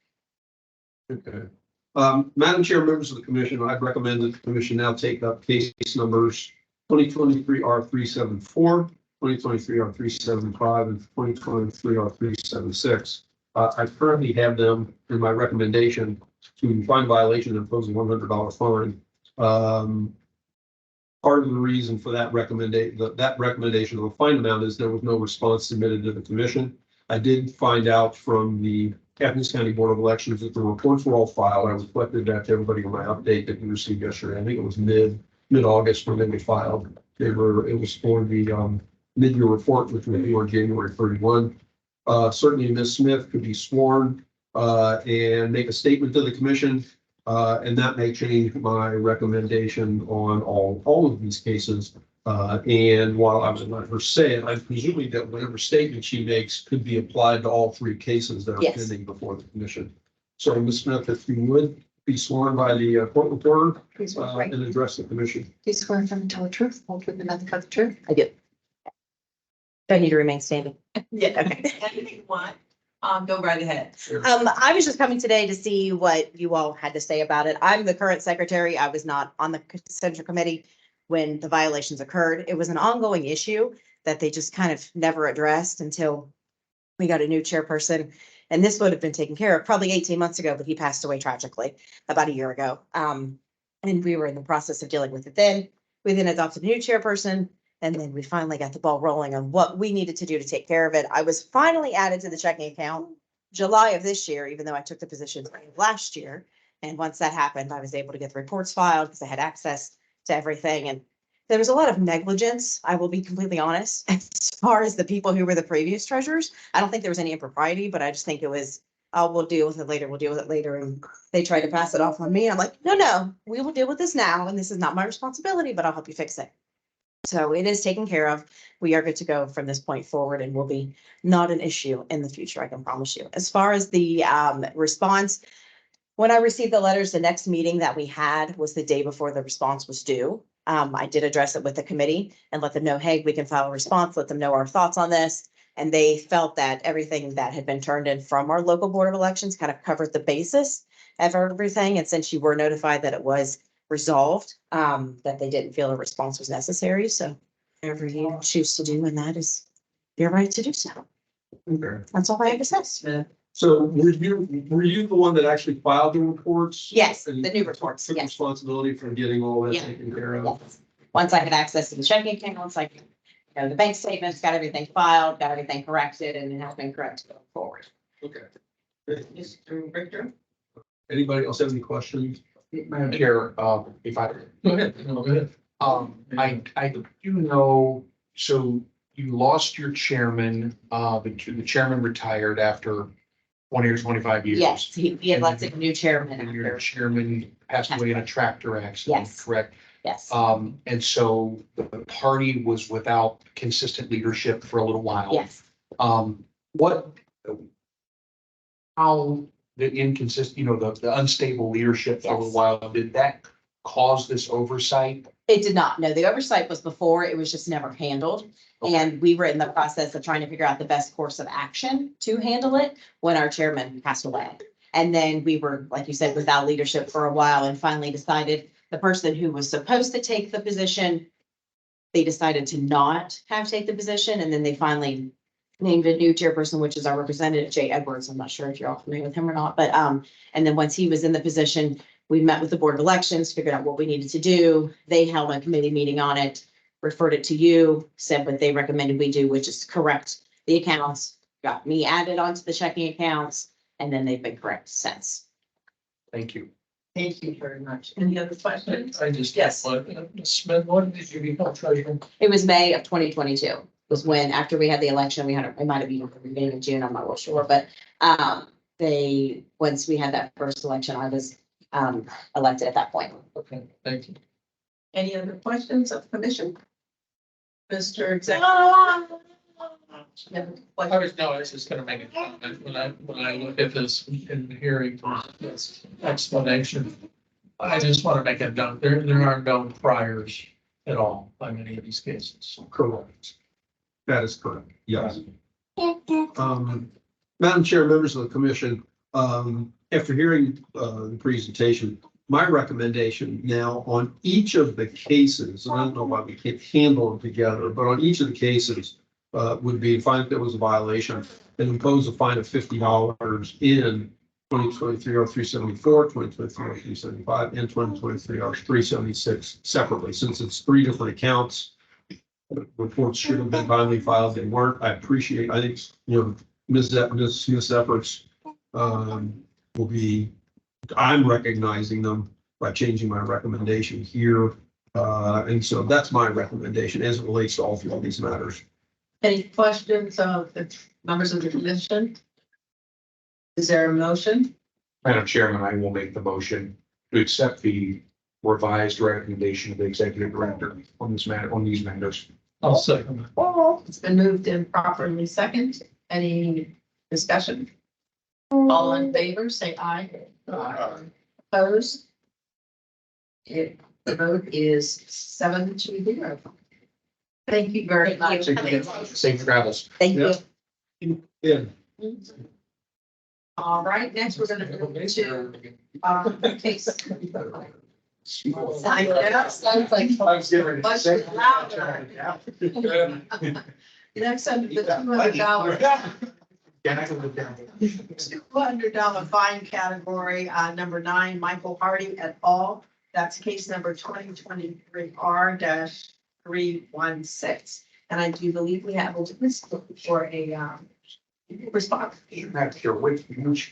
Okay. Madam Chair, members of the commission, I'd recommend that the commission now take up case numbers 2023R-374, 2023R-375, and 2023R-376. I currently have them in my recommendation to find violation and impose a $100 fine. Part of the reason for that recommendation of a fine amount is there was no response submitted to the commission. I did find out from the Athens County Board of Elections that the reports were all filed. I reflected that to everybody on my update that we received yesterday. I think it was mid-August when they were filed. It was for the mid-year report, which was due on January 31. Certainly Ms. Smith could be sworn and make a statement to the commission. And that may change my recommendation on all of these cases. And while I will let her say it, I'm presuming that whatever statement she makes could be applied to all three cases that are Yes. pending before the commission. So Ms. Smith, if you would be sworn by the court reporter Please, right. and address the commission. Do you swear affirm to tell the truth, whole truth, and nothing but the truth? I do. Do I need to remain standing? Yeah, anything you want, go right ahead. I was just coming today to see what you all had to say about it. I'm the current secretary. I was not on the central committee when the violations occurred. It was an ongoing issue that they just kind of never addressed until we got a new chairperson. And this would have been taken care of probably 18 months ago, but he passed away tragically about a year ago. And we were in the process of dealing with it then. We then adopted a new chairperson. And then we finally got the ball rolling on what we needed to do to take care of it. I was finally added to the checking account July of this year, even though I took the position last year. And once that happened, I was able to get the reports filed because I had access to everything. And there was a lot of negligence, I will be completely honest, as far as the people who were the previous treasurers. I don't think there was any impropriety, but I just think it was, oh, we'll deal with it later. We'll deal with it later. And they tried to pass it off on me. I'm like, no, we will deal with this now. And this is not my responsibility, but I'll help you fix it. So it is taken care of. We are good to go from this point forward and will be not an issue in the future, I can promise you. As far as the response, when I received the letters, the next meeting that we had was the day before the response was due. I did address it with the committee and let them know, hey, we can file a response, let them know our thoughts on this. And they felt that everything that had been turned in from our local board of elections kind of covered the basis of everything. And since you were notified that it was resolved, that they didn't feel a response was necessary. So whatever you choose to do, and that is your right to do so. Okay. That's all I have to say. So were you the one that actually filed the reports? Yes, And the new reports, took yes. responsibility for getting all that Yeah. taken care of? Yes. Once I had access to the checking accounts, like, the bank statements, got everything filed, got everything corrected, and it has been corrected going forward. Okay. Mr. Richter? Anybody else have any questions? Madam Chair, if I, Go ahead. No, go ahead. I do know, so you lost your chairman, the chairman retired after 20 or 25 years. Yes, he elected a new chairman And your after, chairman passed away in a tractor accident, Yes. correct? yes, And so the party was without consistent leadership for a little while. yes. What, how the inconsistent, the unstable leadership for a little Yes. while, did that cause this oversight? It did not. No, the oversight was before, it was just never handled. And we were in the process of trying to figure out the best course of action to handle it when our chairman passed away. And then we were, like you said, without leadership for a while and finally decided the person who was supposed to take the position, they decided to not have take the position. And then they finally named a new chairperson, which is our representative, Jay Edwards. I'm not sure if you're all familiar with him or not, but, and then once he was in the position, we met with the Board of Elections, figured out what we needed to do. They held a committee meeting on it, referred it to you, said what they recommended we do, which is correct the accounts, got me added onto the checking accounts, and then they've been correct since. Thank you. Thank you very much. Any other questions? I just. Yes. Ms. Smith, when did you become treasurer? It was May of 2022 was when, after we had the election, it might have been the beginning of June, I'm not real sure, but once we had that first election, I was elected at that point. Okay, thank you. Any other questions of the commission? Mr. Executive. I was just gonna make a comment when I look at this in hearing this explanation. I just want to make it known, there are no priors at all by many of these cases. Correct. That is correct, yes. Madam Chair, members of the commission, after hearing the presentation, my recommendation now on each of the cases, and I don't know why we can't handle them together, but on each of the cases would be find if there was a violation and impose a fine of $50 in 2023 R374, 2023 R375, and 2023 R376 separately, since it's three different accounts. Reports should have been timely filed, they weren't. I think, Ms. Smith's efforts will be, I'm recognizing them by changing my recommendation here. And so that's my recommendation as it relates to all three of these matters. Any questions of the members of the commission? Is there a motion? Madam Chairman, I will make the motion to accept the revised recommendation of the executive director on this matter, on these matters. I'll second. It's been moved in properly second. Any discussion? All in favor, say aye. Opposed? The vote is 7-0. Thank you very much. Safe travels. Thank you. Yeah. All right, next we're gonna move to case. Sounds like much louder. Next up, the $200 fine category, number 9, Michael Hardy et al. That's case number 2023 R-316. And I do believe we have a witness for a response.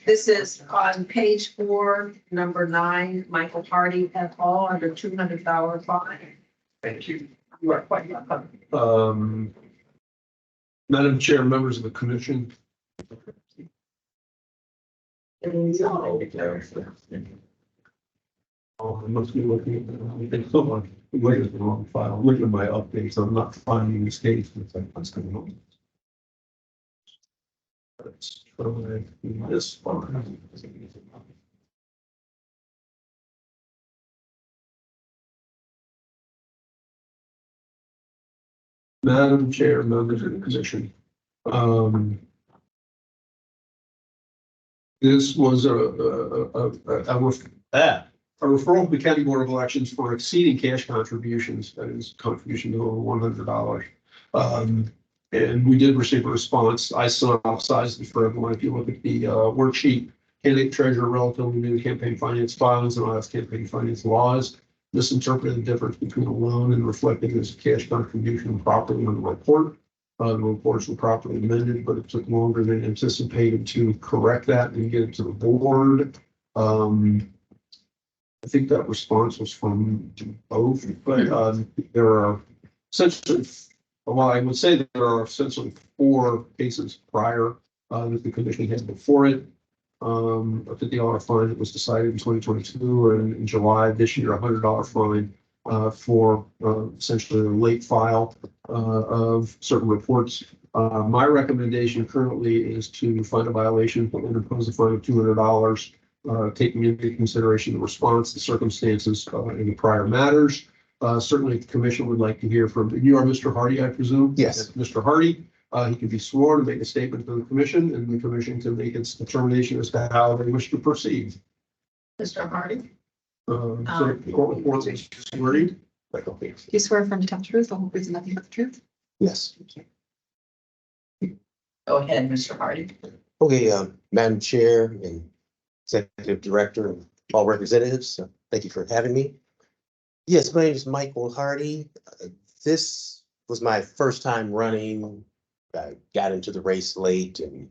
This is on page 4, number 9, Michael Hardy et al. Under $200 fine. Thank you. You are quite welcome. Madam Chair, members of the commission. Oh, I must be looking at someone. looking at the wrong file, looking at my updates, I'm not finding mistakes, it's like, what's going on? Let's try this one. Madam Chair, members of the commission. This was a referral to the County Board of Elections for exceeding cash contributions, that is contribution to over $100. And we did receive a response. I synopsized it for everyone. If you look at the worksheet, candidate treasurer relatively new campaign finance filings and Ohio's campaign finance laws misinterpreted the difference between a loan and reflecting as a cash contribution properly on the report. The reports were properly amended, but it took longer than anticipated to correct that and get it to the board. I think that response was from both, but there are essentially, well, I would say that there are essentially 4 cases prior that the commission had before it. A $50 fine that was decided in 2022, or in July this year, a $100 fine for essentially a late file of certain reports. My recommendation currently is to find a violation and impose a fine of $200. Taking into consideration the response, the circumstances, in the prior matters. Certainly, the commission would like to hear from, you are Mr. Hardy, I presume? Yes. Mr. Hardy, he can be sworn to make a statement to the commission, and the commission can make its determination as to how they wish to proceed. Mr. Hardy, So the court reports is sworn. Michael, Do you swear from to tell the truth, the whole truth, and nothing but the truth? yes. go ahead, Mr. Hardy. Okay, Madam Chair and Executive Director and all representatives, thank you for having me. Yes, my name is Michael Hardy. This was my first time running. I got into the race late and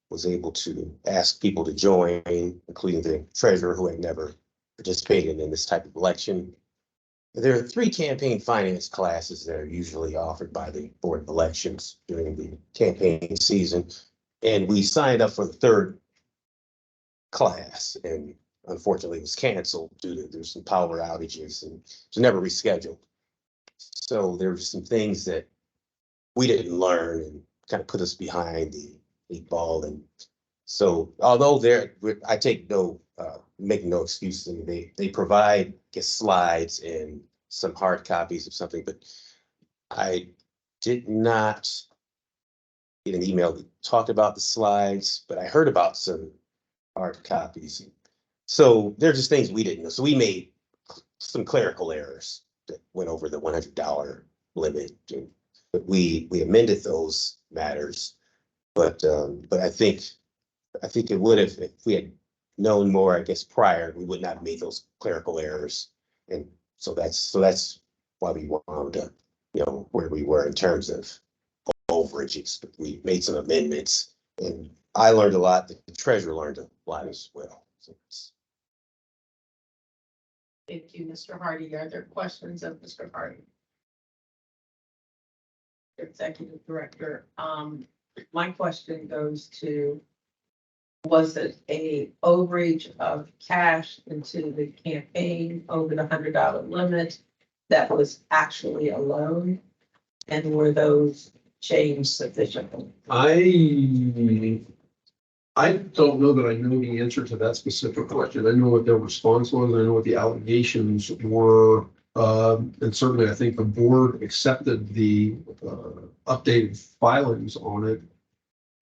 was able to ask people to join, including the treasurer who had never participated in this type of election. There are 3 campaign finance classes that are usually offered by the Board of Elections during the campaign season. And we signed up for the 3rd class, and unfortunately it was canceled due to there's some power outages and it was never rescheduled. So there were some things that we didn't learn and kind of put us behind the 8 ball. And so although I take make no excuses. They provide, I guess, slides and some hard copies of something, but I did not get an email that talked about the slides, but I heard about some hard copies. So they're just things we didn't know. So we made some clerical errors that went over the $100 limit. But we amended those matters. But I think it would have, if we had known more, I guess, prior, we would not have made those clerical errors. And so that's why we wound up, where we were in terms of overages. But we made some amendments, and I learned a lot. The treasurer learned a lot as well. So Thank you, Mr. Hardy. Are there questions of Mr. Hardy? Executive Director, my question goes to, was it a overreach of cash into the campaign over the $100 limit that was actually a loan? And were those changed sufficiently? I don't know that I know the answer to that specific question. I know what their response was. I know what the allegations were. And certainly I think the board accepted the updated filings on it.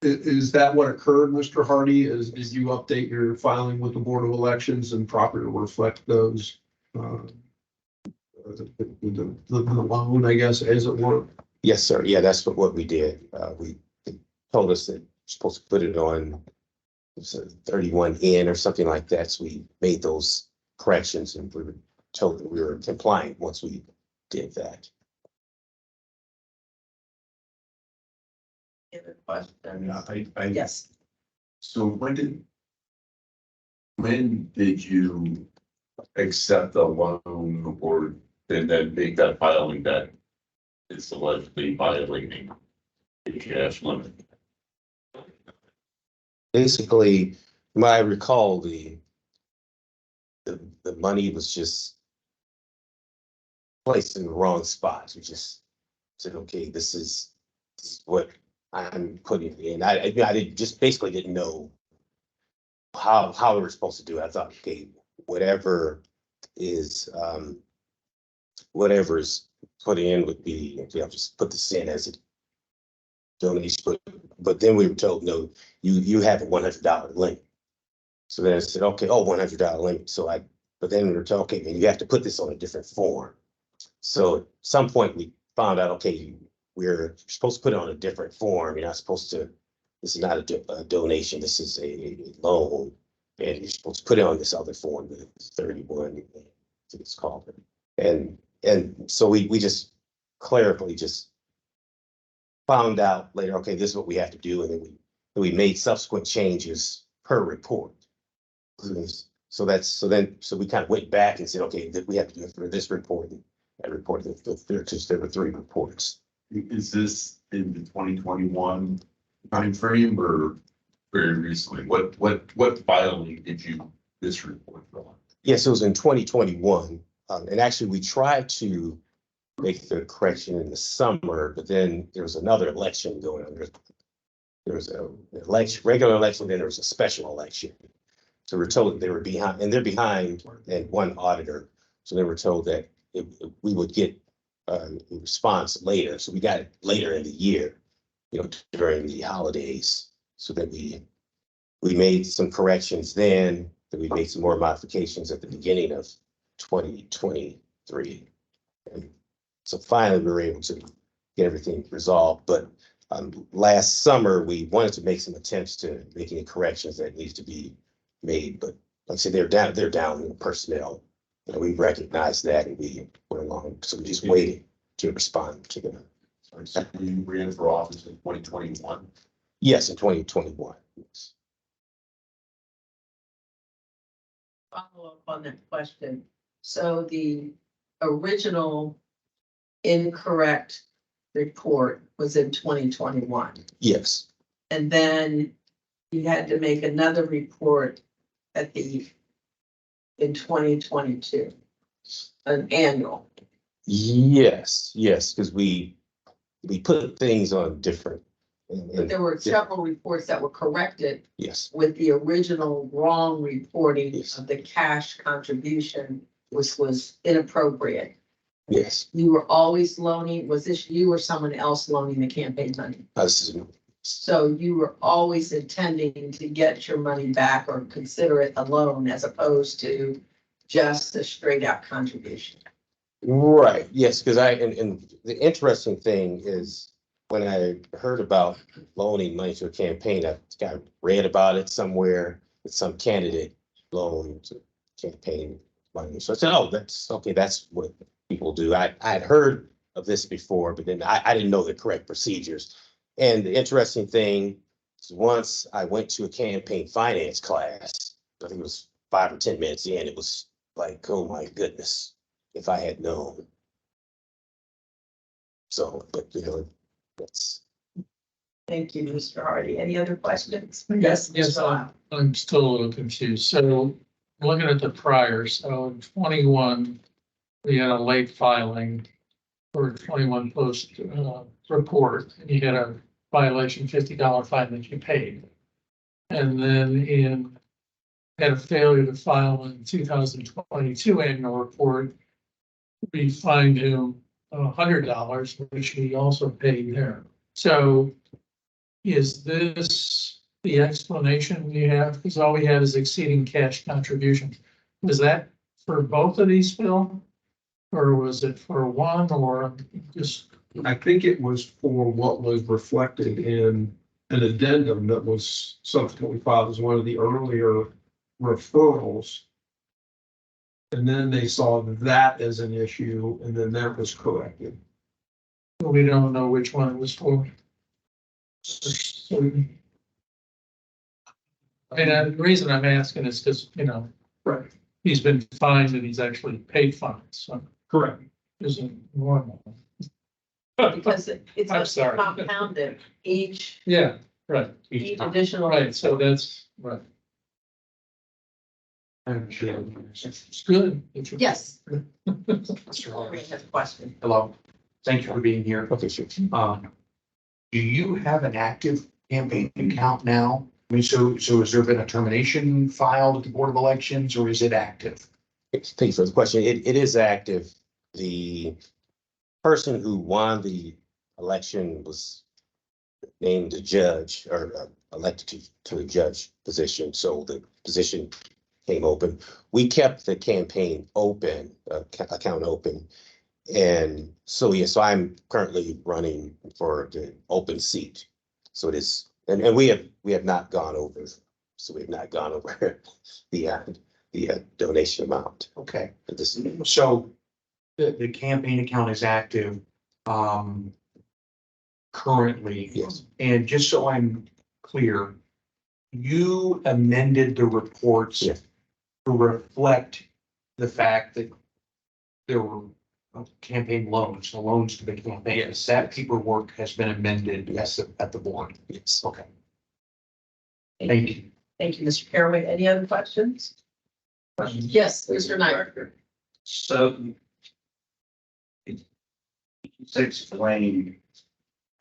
Is that what occurred, Mr. Hardy? Did you update your filing with the Board of Elections and properly reflect those the loan, I guess, as it were? yes, sir. Yeah, that's what we did. We told us that we're supposed to put it on 31N or something like that. So we made those corrections, and we were told that we were compliant once we did that. Any other question? Yeah, Yes. So when did you accept the loan or and then make that filing that is allegedly violating the cash limit? Basically, when I recall, the money was just placed in the wrong spots. We just said, okay, this is what I'm putting in. I didn't, just basically didn't know how we were supposed to do it. I thought, okay, whatever is, whatever's put in would be, okay, I'll just put this in as a donation. But then we were told, no, you have a $100 limit. So then I said, okay, oh, $100 limit. But then we were told, okay, man, you have to put this on a different form. So at some point we found out, okay, you're supposed to put it on a different form. You're not supposed to, this is not a donation, this is a loan. And you're supposed to put it on this other form, the 31, I think it's called. And so we just clerically just found out later, okay, this is what we have to do. And then we made subsequent changes per report. So we kind of went back and said, okay, that we have to do it for this report and that report. There were 3 reports. Is this in the 2021 timeframe or very recently? What filing did you this report from? Yes, it was in 2021. And actually we tried to make the correction in the summer, but then there was another election going on. There was a election, regular election, then there was a special election. So we're told that they were behind, and they're behind and one auditor. So they were told that we would get a response later. So we got it later in the year, during the holidays. So that we made some corrections then, that we made some more modifications at the beginning of 2023. And so finally we were able to get everything resolved. But last summer, we wanted to make some attempts to make any corrections that needs to be made, but like I said, they're down in personnel. We recognize that and we went along. So we just waited to respond to them. So you ran for office in 2021? Yes, in 2021. Yes. Follow up on that question. So the original incorrect report was in 2021. Yes. And then you had to make another report in 2022, an annual. Yes, because we put things on different. But there were several reports that were corrected. Yes. With the original wrong reporting of the cash contribution, which was inappropriate. Yes. You were always loaning, was this you or someone else loaning the campaign money? So you were always intending to get your money back or consider it a loan as opposed to just a straight out contribution. Right, yes, because and the interesting thing is when I heard about loaning money to a campaign, I read about it somewhere that some candidate loaned to campaign money. So I said, oh, that's okay, that's what people do. I had heard of this before, but then I didn't know the correct procedures. And the interesting thing is once I went to a campaign finance class, I think it was 5 or 10 minutes in, it was like, oh my goodness, if I had known. So, but that's. Thank you, Mr. Hardy. Any other questions? Yes, I'm still a little confused. So looking at the prior, so in 21, we had a late filing for 21 post report, and you had a violation $50 fine that you paid. And then had a failure to file in 2022 annual report. We fined him $100, which we also paid there. So is this the explanation you have? Because all we had is exceeding cash contributions. Was that for both of these, Phil? Or was it for one or just? I think it was for what was reflected in an addendum that was subsequently filed as one of the earlier referrals. And then they saw that as an issue, and then that was corrected. We don't know which one it was for. The reason I'm asking is because, right, he's been fined and he's actually paid fines, so. Correct. Isn't normal. Because it's I'm sorry. compounded each. Yeah, right. Each additional. Right, so that's right. It's good. Yes. Mr. Hall. Maureen has a question. Hello, thank you for being here. Okay, sure. Do you have an active campaign account now? I mean, so has there been a termination filed at the Board of Elections or is it active? Thank you for the question. It is active. The person who won the election was named a judge or elected to the judge position. So the position came open. We kept the campaign open, account open. And so, yes, so I'm currently running for the open seat. So it is, and we have not gone over, so we have not gone over the donation amount. Okay, But this, so the campaign account is active currently. yes, And just so I'm clear, you amended the reports Yes. to reflect the fact that there were campaign loans, the loans to the campaign. Yes. That paperwork has been amended Yes. at the board. yes. Okay. Thank you. Thank you, Mr. Caraway. Any other questions? Yes, Mr. Knight. So you said explain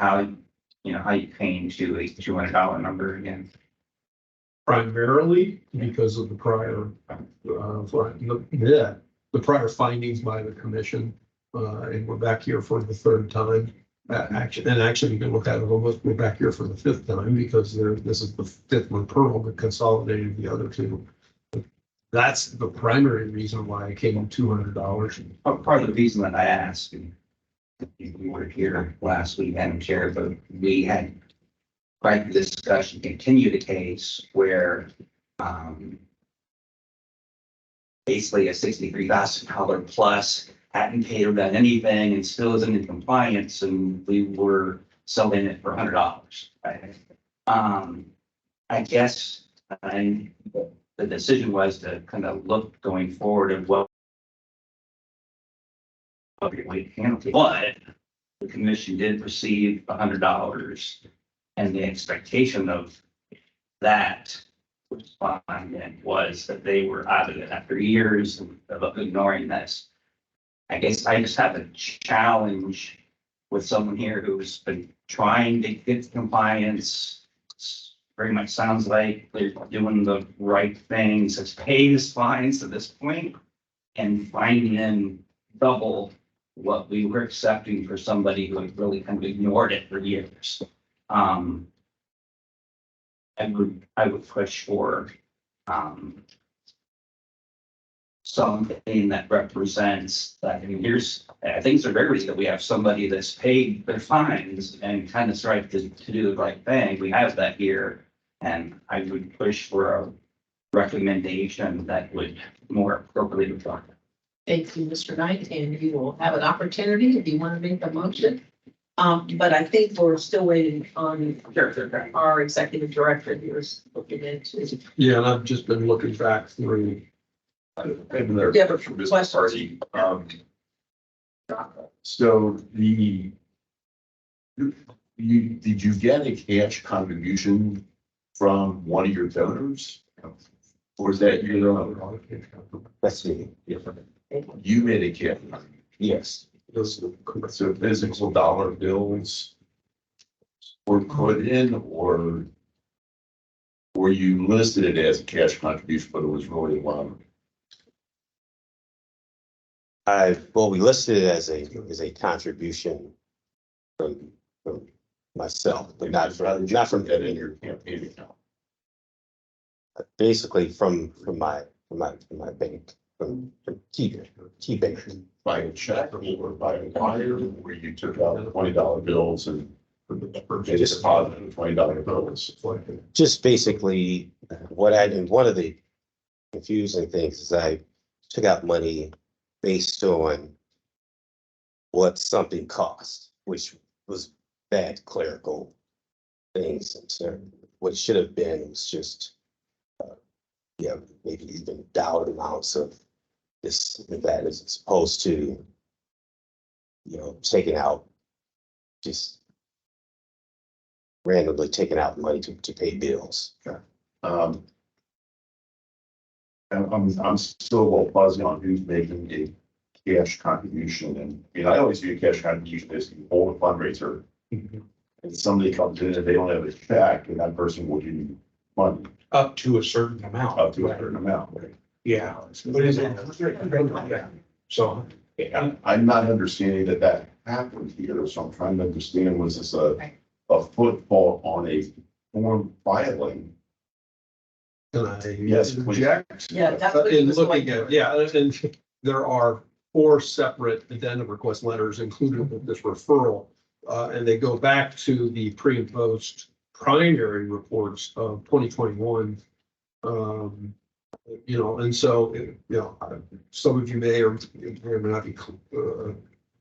how, how you came to a $200 number again. Primarily because of the prior, the prior findings by the commission. And we're back here for the third time. Actually, you can look at it almost, we're back here for the fifth time because this is the fifth one Pearl that consolidated the other two. That's the primary reason why I came $200. Part of the reason that I asked, and we were here last week, Madam Chair, but we had quite the discussion, continue the case where basically a $63,000 plus hadn't paid or done anything and still isn't in compliance, and we were selling it for $100. Right? I guess the decision was to kind of look going forward at what we can handle. But the commission did receive $100, and the expectation of that respondent was that they were out of it after years of ignoring this. I guess I just have a challenge with someone here who's been trying to get compliance. Very much sounds like they're doing the right things, has paid his fines to this point, and finding double what we were accepting for somebody who had really kind of ignored it for years. I would push for something that represents that. I mean, I think it's a rarity that we have somebody that's paid their fines and kind of tried to do the right thing. We have that here, and I would push for a recommendation that would more appropriately reflect. Thank you, Mr. Knight, and you will have an opportunity if you want to make the motion. But I think we're still waiting on our executive director who's looking into. Yeah, and I've just been looking back through. And there, Yeah, but from this questions? party, so did you get a cash contribution from one of your donors? Or is that your own? That's me. You made a cash. Yes. So physical dollar bills were put in, or were you listed it as a cash contribution, but it was really one? Well, we listed it as a contribution from myself, but not from that in your campaign account. basically from my bank, from key bank. By a check or by a wire, where you took out $20 bills and just deposited $20 bills. Just basically what I did, one of the confusing things is I took out money based on what something cost, which was bad clerical things. And so what it should have been was just, maybe even dollar amounts of this and that, as opposed to, taking out, just randomly taking out money to pay bills. I'm still a little fuzzy on who's making a cash contribution, and, I always view a cash contribution as you hold a fundraiser. And somebody comes in and they don't have a check, and that person will give you money Up to a certain amount. up to a certain amount, right? Yeah. But is it? Yeah. So, yeah, I'm not understanding that happened here, so I'm trying to understand, was this a football on a form filing? Can I Yes, please. interject? Yeah, that's what he In was looking going at, yeah, and there are 4 separate addendum request letters included with this referral. And they go back to the pre and post primary reports of 2021. And so, some of you may or may not be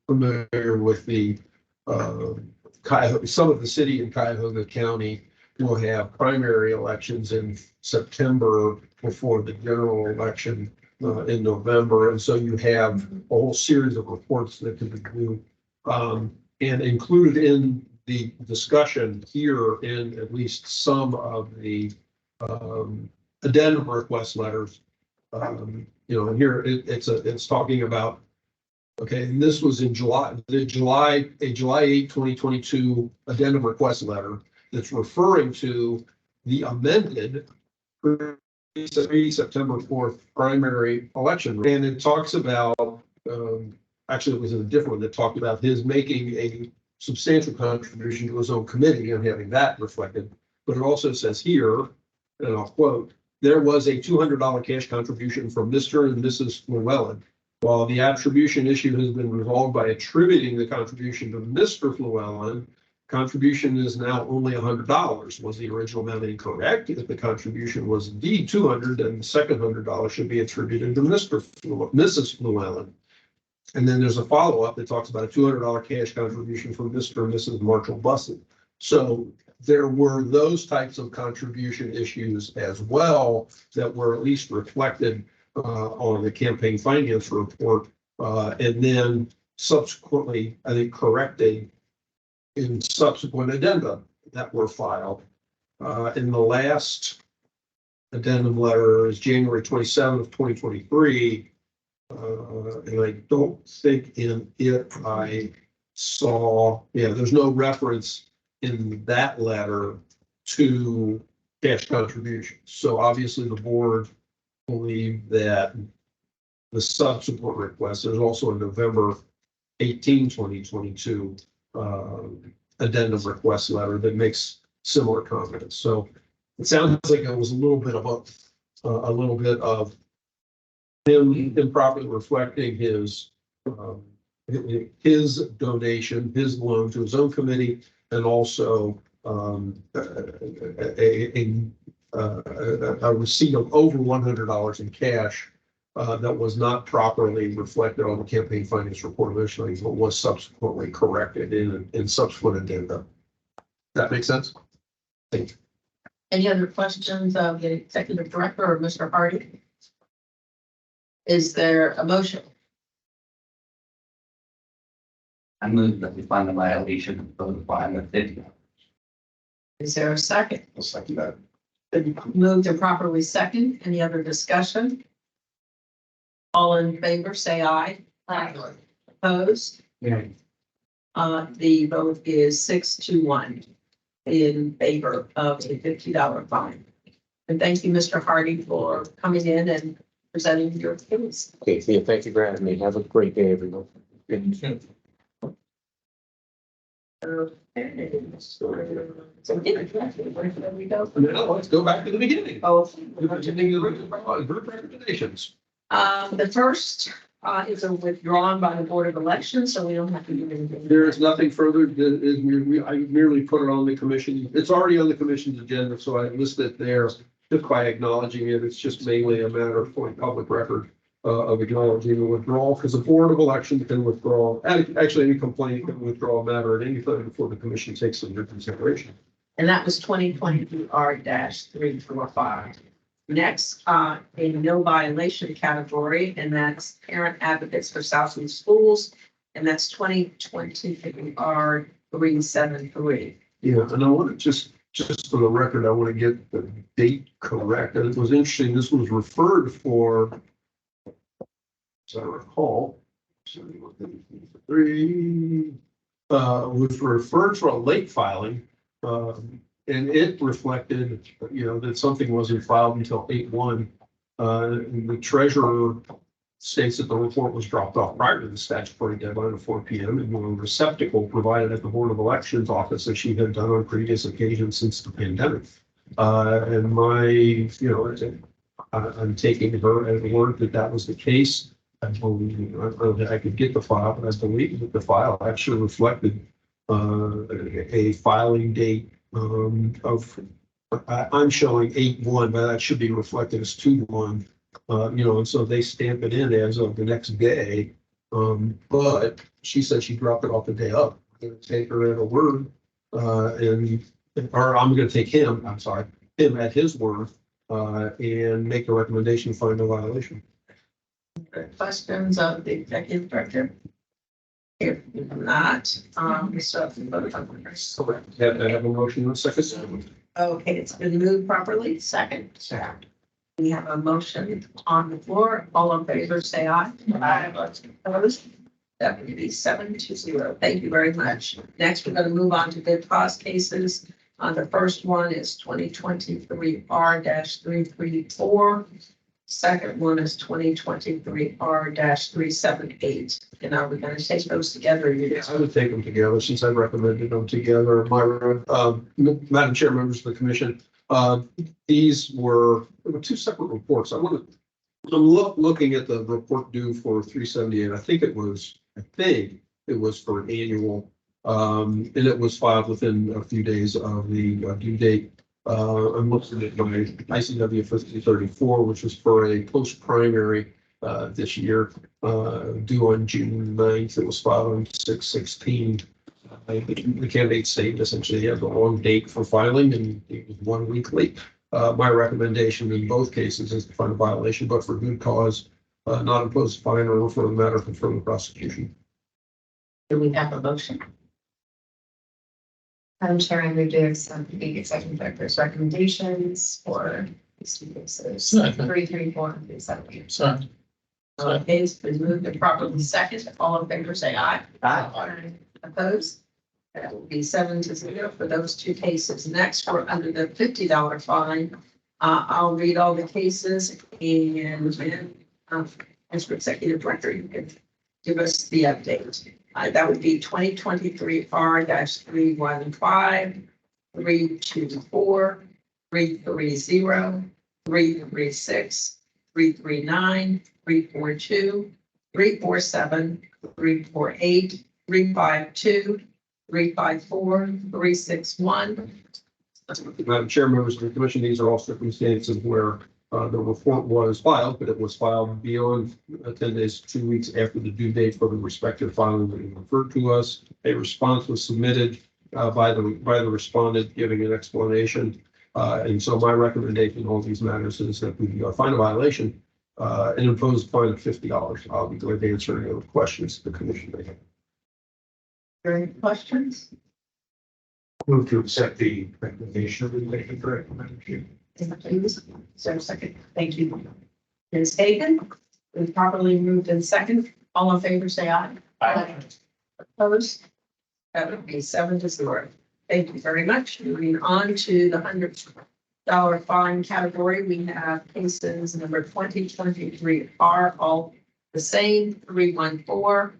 familiar with the Cuyahoga, some of the city in Cuyahoga County will have primary elections in September before the general election in November. And so you have a whole series of reports that can be due. And included in the discussion here in at least some of the addendum request letters, and here it's talking about, okay, and this was in July, a July 8, 2022 addendum request letter that's referring to the amended September 4th primary election. And it talks about, actually it was a different one that talked about his making a substantial contribution to his own committee and having that reflected. But it also says here, and I'll quote, "There was a $200 cash contribution from Mr. and Mrs. Llewellyn. While the attribution issue has been resolved by attributing the contribution to Mr. Llewellyn, contribution is now only $100. Was the original amount incorrect? If the contribution was indeed 200, then the second $100 should be attributed to Mrs. Llewellyn." And then there's a follow-up that talks about a $200 cash contribution from Mr. and Mrs. Marshall Bussett. So there were those types of contribution issues as well that were at least reflected on the campaign finance report, and then subsequently, I think, corrected in subsequent addenda that were filed. In the last addendum letter is January 27th, 2023. And I don't think in it I saw, there's no reference in that letter to cash contributions. So obviously the board believed that the subsequent request, there's also a November 18, 2022 addendum request letter that makes similar comments. So it sounds like it was a little bit of him improperly reflecting his donation, his loan to his own committee, and also a receipt of over $100 in cash that was not properly reflected on the campaign finance report initially, but was subsequently corrected in subsequent addenda. That makes sense? Thank you. Any other questions of the executive director or Mr. Hardy? Is there a motion? I move that we find the violation of the fine of $50. Is there a second? I'll second that. Been moved and properly second. Any other discussion? All in favor, say aye. Aye. Opposed? yeah. The vote is 6-1 in favor of a $50 fine. And thank you, Mr. Hardy, for coming in and presenting your case. Okay, yeah, thank you for having me. Have a great day, everyone. Okay. So where we go? Now let's go back to the beginning. Oh, Group recommendations. the first is a withdrawn by the Board of Elections, so we don't have to do anything. There is nothing further. I merely put it on the commission. It's already on the commission's agenda, so I list it there just by acknowledging it. It's just mainly a matter of public record of acknowledging the withdrawal, because the Board of Elections can withdraw, actually any complaint can withdraw a matter at any time before the commission takes it into consideration. And that was 2022 R-345. Next, a no violation category, and that's Parent Advocates for Southeast Schools, and that's 2020 R-373. Yeah, and I want to just just for the record, I want to get the date correct. And it was interesting, this was referred for, as I recall, was referred for a late filing. And it reflected, that something wasn't filed until 8/1. And the treasurer states that the report was dropped off prior to the statutory deadline of 4 p.m. and a receptacle provided at the Board of Elections office, as she had done on previous occasions since the pandemic. And I'm taking her at word that that was the case. I believe, I don't know that I could get the file, but I believe that the file actually reflected a filing date I'm showing 8/1, but that should be reflected as 2/1. And so they stamp it in as of the next day. But she said she dropped it off the day up. I'm going to take her at a word, or I'm going to take him at his word, and make a recommendation to find a violation. Questions of the executive director? If not, so Have a motion in a second. okay, it's been moved properly. Second. We have a motion on the floor. All in favor, say aye. Aye. Opposed? That would be 7-0. Thank you very much. Next, we're going to move on to bid cost cases. The first one is 2023 R-334. Second one is 2023 R-378. And are we going to take those together? I would take them together since I recommended them together. Madam Chair, members of the commission, there were two separate reports. I'm looking at the report due for 378. I think it was for an annual, and it was filed within a few days of the due date. I'm looking at my ICW 5034, which was for a post-primary this year, due on June 9th. It was filed on 6/16. The candidate stated essentially he had the wrong date for filing and it was 1 week late. My recommendation in both cases is to find a violation, but for good cause, not impose a fine or refer the matter for further prosecution. Do we have a motion? Madam Chair, I move to accept the executive director's recommendations for these two cases, 334 and 378. Sorry. Okay, it's been moved and properly second. All in favor, say aye. Aye. Opposed? That will be 7-0 for those two cases. Next, we're under the $50 fine. I'll read all the cases and Mr. Executive Director, you can give us the update. That would be 2023 R-315, 324, 330, 336, 339, 342, 347, 348, 352, 354, 361. Madam Chair, members of the commission, these are all circumstances where the report was filed, but it was filed beyond 10 days, 2 weeks after the due date for the respective filing that you referred to us. A response was submitted by the respondent giving an explanation. And so my recommendation in all these matters is that we find a violation and impose a fine of $50. I'll be glad to answer any other questions the commission may have. Any questions? Move to accept the recommendation of the executive director, Madam Chair. Please, is there a second? Thank you. Ms. Hagan, we've properly moved in second. All in favor, say aye. Aye. Opposed? That would be 7-0. Thank you very much. Moving on to the $100 fine category, we have cases number 2023 R, all the same, 314,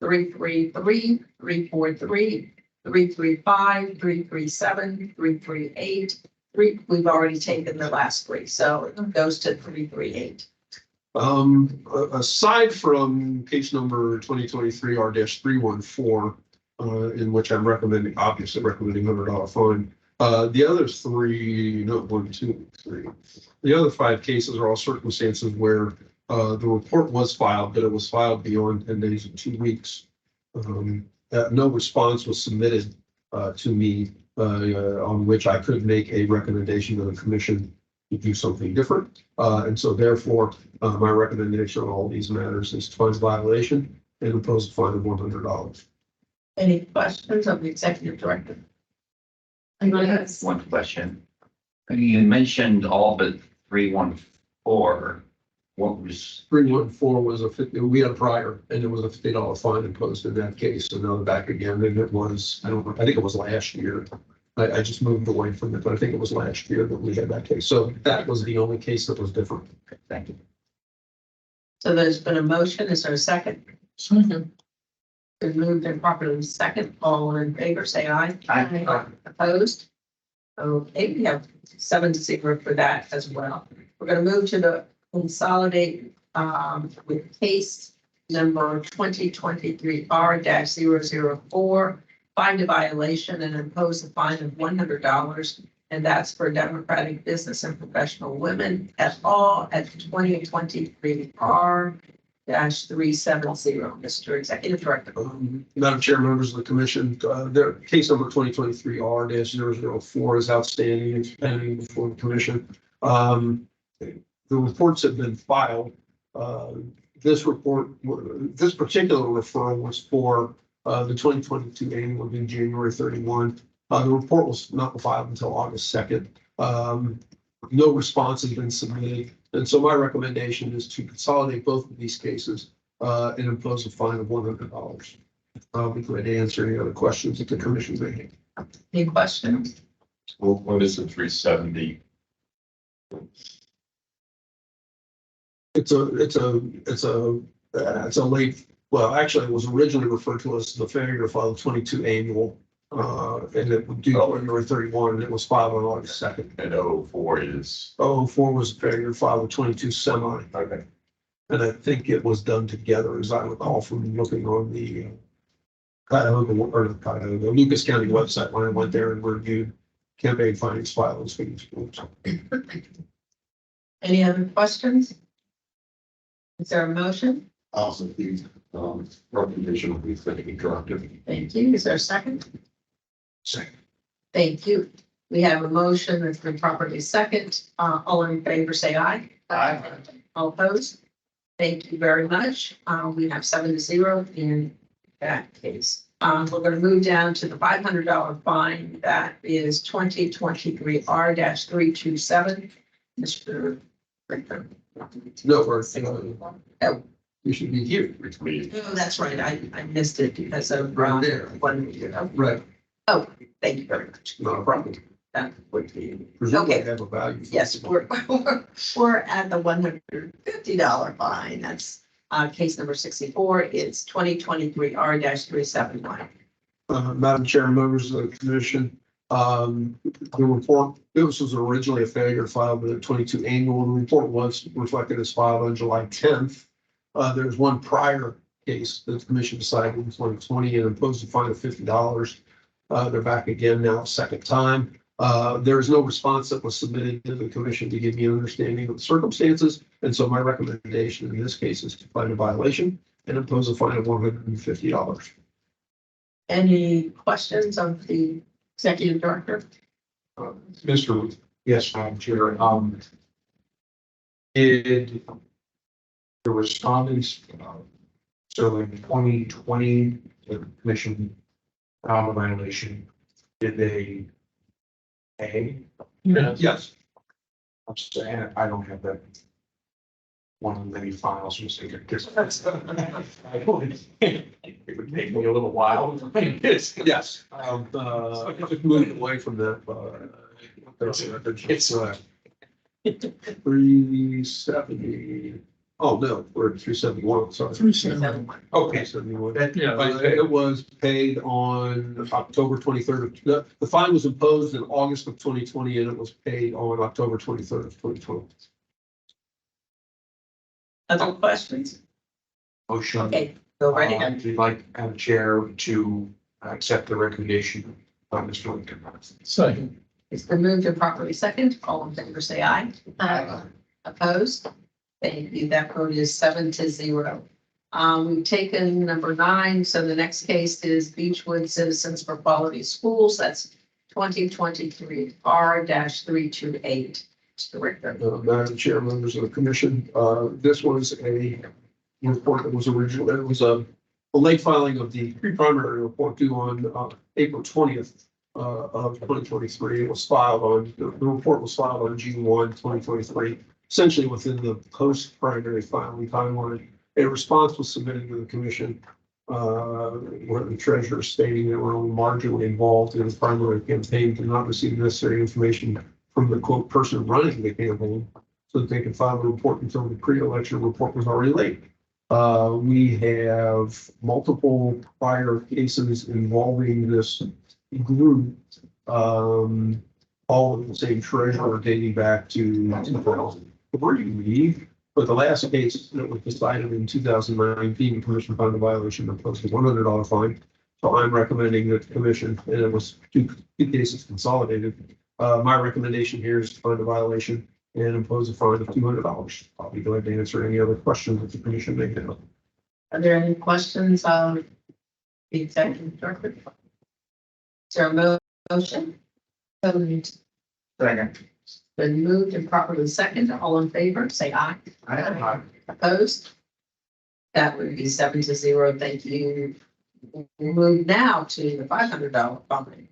333, 343, 335, 337, 338. We've already taken the last three, so it goes to 338. Aside from case number 2023 R-314, in which I'm obviously recommending $100 fine. The other three, no, 1, 2, 3. The other 5 cases are all circumstances where the report was filed, but it was filed beyond 10 days and 2 weeks. No response was submitted to me on which I could make a recommendation to the commission to do something different. And so therefore, my recommendation on all these matters is to find violation and impose a fine of $100. Any questions of the executive director? One question. You mentioned all but 314. What was, 314 was a 50, we had a prior, and it was a $50 fine imposed in that case, so now they're back again, and it was, I don't know, I think it was last year. I just moved away from it, but I think it was last year that we had that case, so that was the only case that was different. thank you. So there's been a motion. Is there a second? Second. Been moved and properly second. All in favor, say aye. Aye. Opposed? Okay, we have 7-0 for that as well. We're gonna move to the consolidate with case number 2023 R-004. Find a violation and impose a fine of $100. And that's for Democratic Business and Professional Women et al. At 2023 R-370. Mr. Executive Director. Madam Chair, members of the commission, their case number 2023 R-004 is outstanding. It's pending before the commission. The reports have been filed. This particular referral was for the 2022 annual due January 31. The report was not filed until August 2nd. No response has been submitted. And so my recommendation is to consolidate both of these cases and impose a fine of $100. I'll be glad to answer any other questions that the commission may have. Any questions? What is the 370? It's a late, well, actually, it was originally referred to as the failure to file the 22 annual. And it would do January 31, and it was filed on August 2nd. And 04 is? 04 was a failure to file the 22 semi. Okay. And I think it was done together, as I recall from looking on the the Lucas County website when I went there and reviewed campaign findings filings for these groups. Any other questions? Is there a motion? Also, the recommendation will be for the interrupted. Thank you. Is there a second? Second. Thank you. We have a motion that's been properly second. All in favor, say aye. Aye. All opposed? Thank you very much. We have 7-0 in that case. We're going to move down to the $500 fine. That is 2023 R-327. Mr. Richter. No, or, Oh. You should be here. Oh, that's right. I missed it because of Right there. one. Right, Oh, thank you very much. not a problem. That would be. Presumably Okay. they have a value. Yes, we're at the $150 fine. That's case number 64. It's 2023 R-371. Madam Chair, members of the commission, the report, this was originally a failure to file the 22 annual. The report was reflected as filed on July 10th. There's one prior case that the commission decided in 2020 and imposed a fine of $50. They're back again now, second time. There is no response that was submitted to the commission to give me an understanding of the circumstances. And so my recommendation in this case is to find a violation and impose a fine of $150. Any questions of the executive director? Mr. Yes, Madam Chair, did the respondents, so in 2020, the commission filed a violation, did they pay? Yes. I'm saying, I don't have that one of the many files, I'm saying, it would take me a little while. Yes. Just moving away from that. It's 370. Oh, no, we're at 371, sorry. 371. Okay, 71. Yeah. It was paid on October 23rd. The fine was imposed in August of 2020 and it was paid on October 23rd of 2020. Other questions? Motion. Okay, go right ahead. We'd like a chair to accept the recommendation by Mr. Lincoln. Second. It's been moved and properly second. All in favor, say aye. Aye. Opposed? Thank you. That vote is 7-0. We've taken number 9. So the next case is Beechwood Citizens for Quality Schools. That's 2023 R-328. Mr. Richter. Madam Chair, members of the commission, this was a report that was originally, it was a late filing of the pre-primary report due on April 20th. of 2023. It was filed on, the report was filed on June 1, 2023, essentially within the post-primary filing timeline. A response was submitted to the commission, where the treasurer stating that we're only marginally involved in the primary campaign, did not receive necessary information from the quote person running the campaign, so that they could file a report until the pre-election report was already late. We have multiple prior cases involving this group, all of the same treasurer dating back to 2003. But the last case that was decided in 2019, the commission found a violation and imposed a $100 fine. So I'm recommending that the commission, and it was two cases consolidated. My recommendation here is to find a violation and impose a fine of $200. I'll be glad to answer any other questions that the commission may have. Are there any questions on the executive director? Is there a motion? So moved. Second. Been moved and properly seconded. All in favor, say aye. Aye. Opposed? That would be 7-0. Thank you. We'll move now to the $500 fine.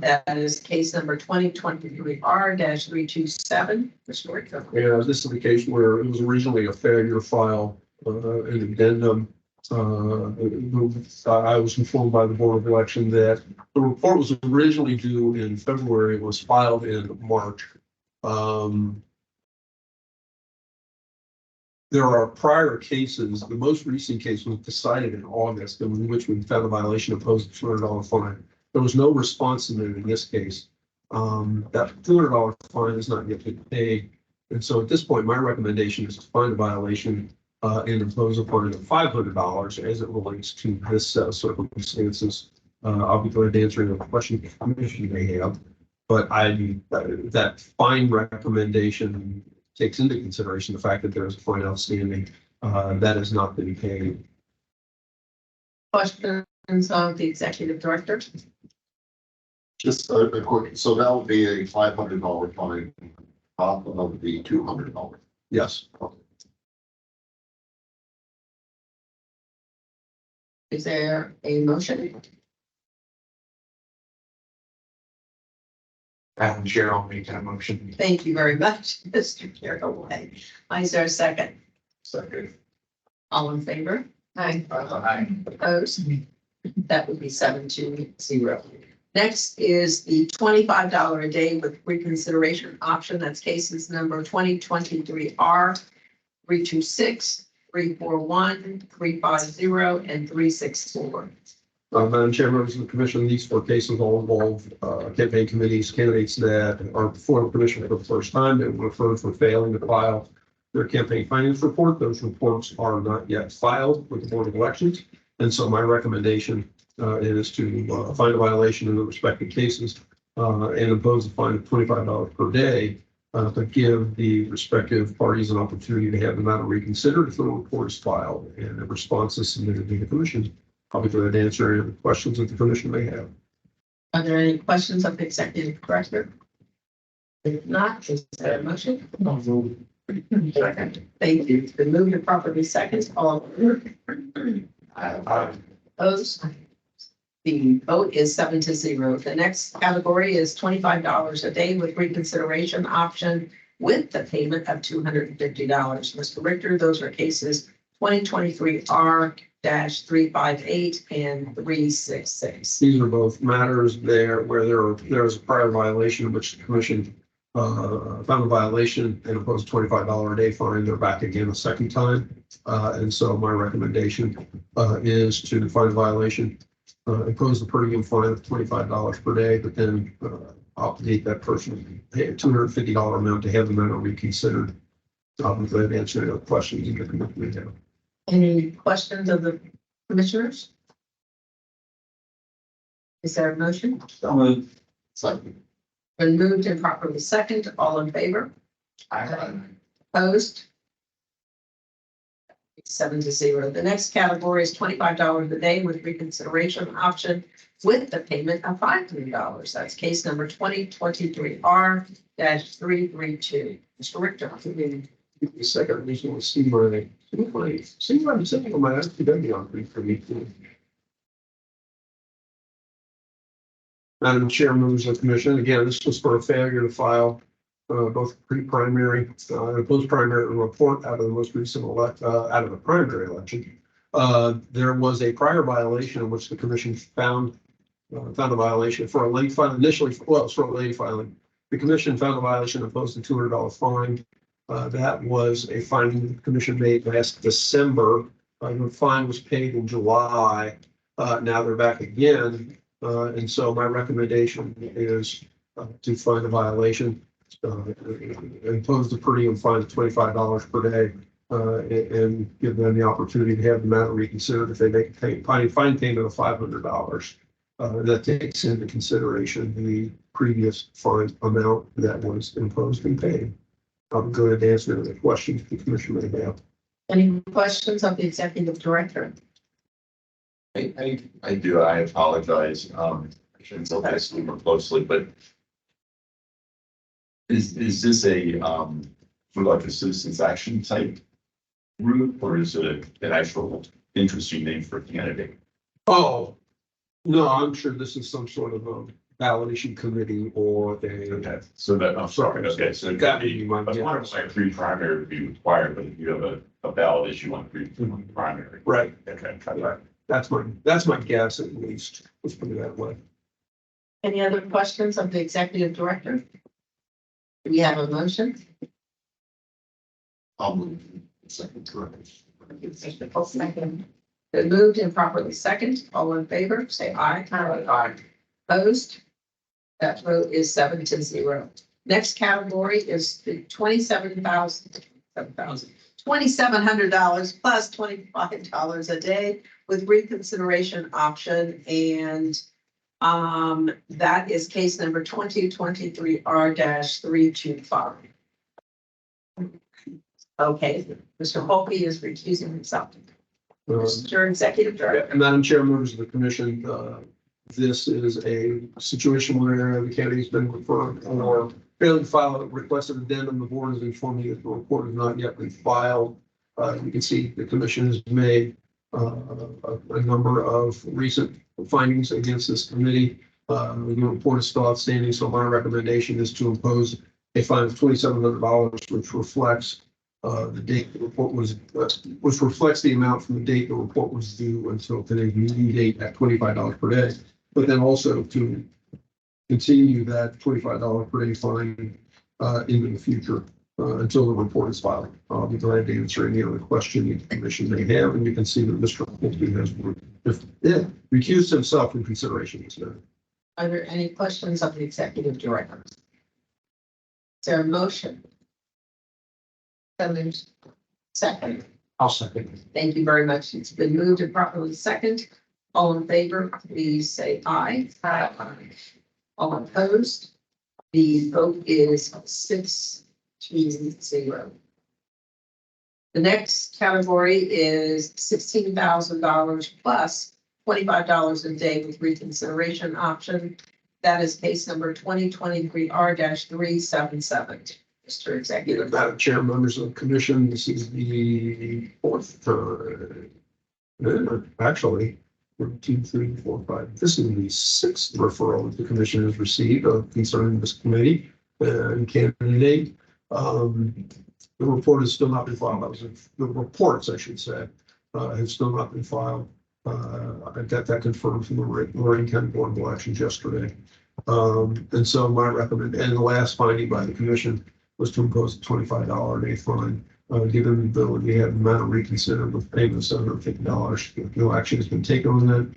That is case number 2023R-327. Mr. Rico. Yeah, this is the case where it was originally a failure file, an addendum. I was informed by the Board of Election that the report was originally due in February, it was filed in March. There are prior cases, the most recent case was decided in August, in which we found a violation, imposed a $200 fine. There was no response submitted in this case. That $200 fine is not yet been paid. And so at this point, my recommendation is to find a violation and impose a fine of $500 as it relates to this set of circumstances. I'll be glad to answer any questions the commission may have, but that fine recommendation takes into consideration the fact that there is a fine outstanding that has not been paid. Questions of the executive director? Just a quick, so that would be a $500 fine off of the $200. Yes. Is there a motion? Madam Chair, I'll make that motion. Thank you very much, Mr. Carraway. Is there a second? Second. All in favor? Aye. Aye. Opposed? That would be 7-0. Next is the $25 a day with reconsideration option. That's cases number 2023R-326, 341, 350, and 364. Madam Chair, members of the commission, these four cases all involve campaign committees, candidates that are before the commission for the first time and were referred for failing to file their campaign finance report. Those reports are not yet filed with the Board of Elections. And so my recommendation is to find a violation in the respective cases and impose a fine of $25 per day to give the respective parties an opportunity to have the matter reconsidered if the report is filed and a response is submitted to the commission. I'll be glad to answer any questions that the commission may have. Are there any questions of the executive director? If not, is there a motion? Second. Thank you. It's been moved and properly second. All in favor? Opposed? The vote is 7-0. The next category is $25 a day with reconsideration option with the payment of $250. Mr. Richter, those are cases 2023R-358 and 366. These are both matters there where there is a prior violation in which the commission found a violation and imposed a $25 a day fine. They're back again a second time. And so my recommendation is to find a violation, impose the per diem fine of $25 per day, but then obligate that person pay a $250 amount to have the matter reconsidered. I'll be glad to answer any other questions in the committee. Any questions of the commissioners? Is there a motion? Second. Been moved and properly second. All in favor? Aye. Opposed? 7-0. The next category is $25 a day with reconsideration option with the payment of $500. That's case number 2023R-332. Mr. Richter. Give me a second. I just want to see my I'm sitting on my SPW on for me too. Madam Chair, members of the commission, again, this was for a failure to file both pre-primary and post-primary report out of the most recent out of the primary election. There was a prior violation in which the commission found a violation for a late filing, initially, well, it's for a late filing. The commission found a violation, imposed a $200 fine. That was a finding the commission made last December. The fine was paid in July. Now they're back again. And so my recommendation is to find a violation, impose the per diem fine of $25 per day, and give them the opportunity to have the matter reconsidered if they make a fine payment of $500. That takes into consideration the previous fine amount that was imposed and paid. I'm going to answer any questions the commission may have. Any questions of the executive director? I do, I apologize, I shouldn't look at this more closely, but is this a, sort of like a citizens action type route, or is it an actual interesting name for a candidate? Oh, no, I'm sure this is some sort of a ballot issue committee or a. Okay, so that, I'm sorry, okay, so it could be, my but one of like pre-primary would be required, but if you have a ballot issue on pre-primary. Right. Okay, Right. That's my guess at least. Let's put it that way. Any other questions of the executive director? Do we have a motion? I'll move. Second, correct. I'll second. Been moved and properly second. All in favor, say aye. Aye. Opposed? That vote is 7-0. Next category is the $2,700 plus $25 a day with reconsideration option. And that is case number 2023 R-325. Okay, Mr. Holke is recusing himself. Mr. Executive Director. Madam Chair, members of the commission, this is a situation where the candidate's been referred or failed to file a requested addendum. The board is informed me that the report has not yet been filed. You can see the commission has made a number of recent findings against this committee. The report is still outstanding, so my recommendation is to impose a fine of $2,700, which reflects the date the report was, which reflects the amount from the date the report was due until today's meeting date at $25 per day. But then also to continue that $25 per day fine into the future until the report is filed. I'll be glad to answer any other question the commission may have, and you can see that Mr. Holke has recused himself from consideration. Are there any questions of the executive director? Is there a motion? Second. I'll second. Thank you very much. It's been moved and properly second. All in favor, please say aye. Aye. All opposed? The vote is 6-0. The next category is $16,000 plus $25 a day with reconsideration option. That is case number 2023 R-377. Mr. Executive. Madam Chair, members of the commission, this is the fourth, actually, 1, 2, 3, 4, 5. This is the sixth referral that the commission has received concerning this committee and candidate. The report has still not been filed. The reports, I should say, have still not been filed. I got that confirmed from the Lorraine County Board of Elections yesterday. And so my recommendation, and the last finding by the commission was to impose a $25 a day fine, given the ability to have the matter reconsidered with payment of $750. No action has been taken on that.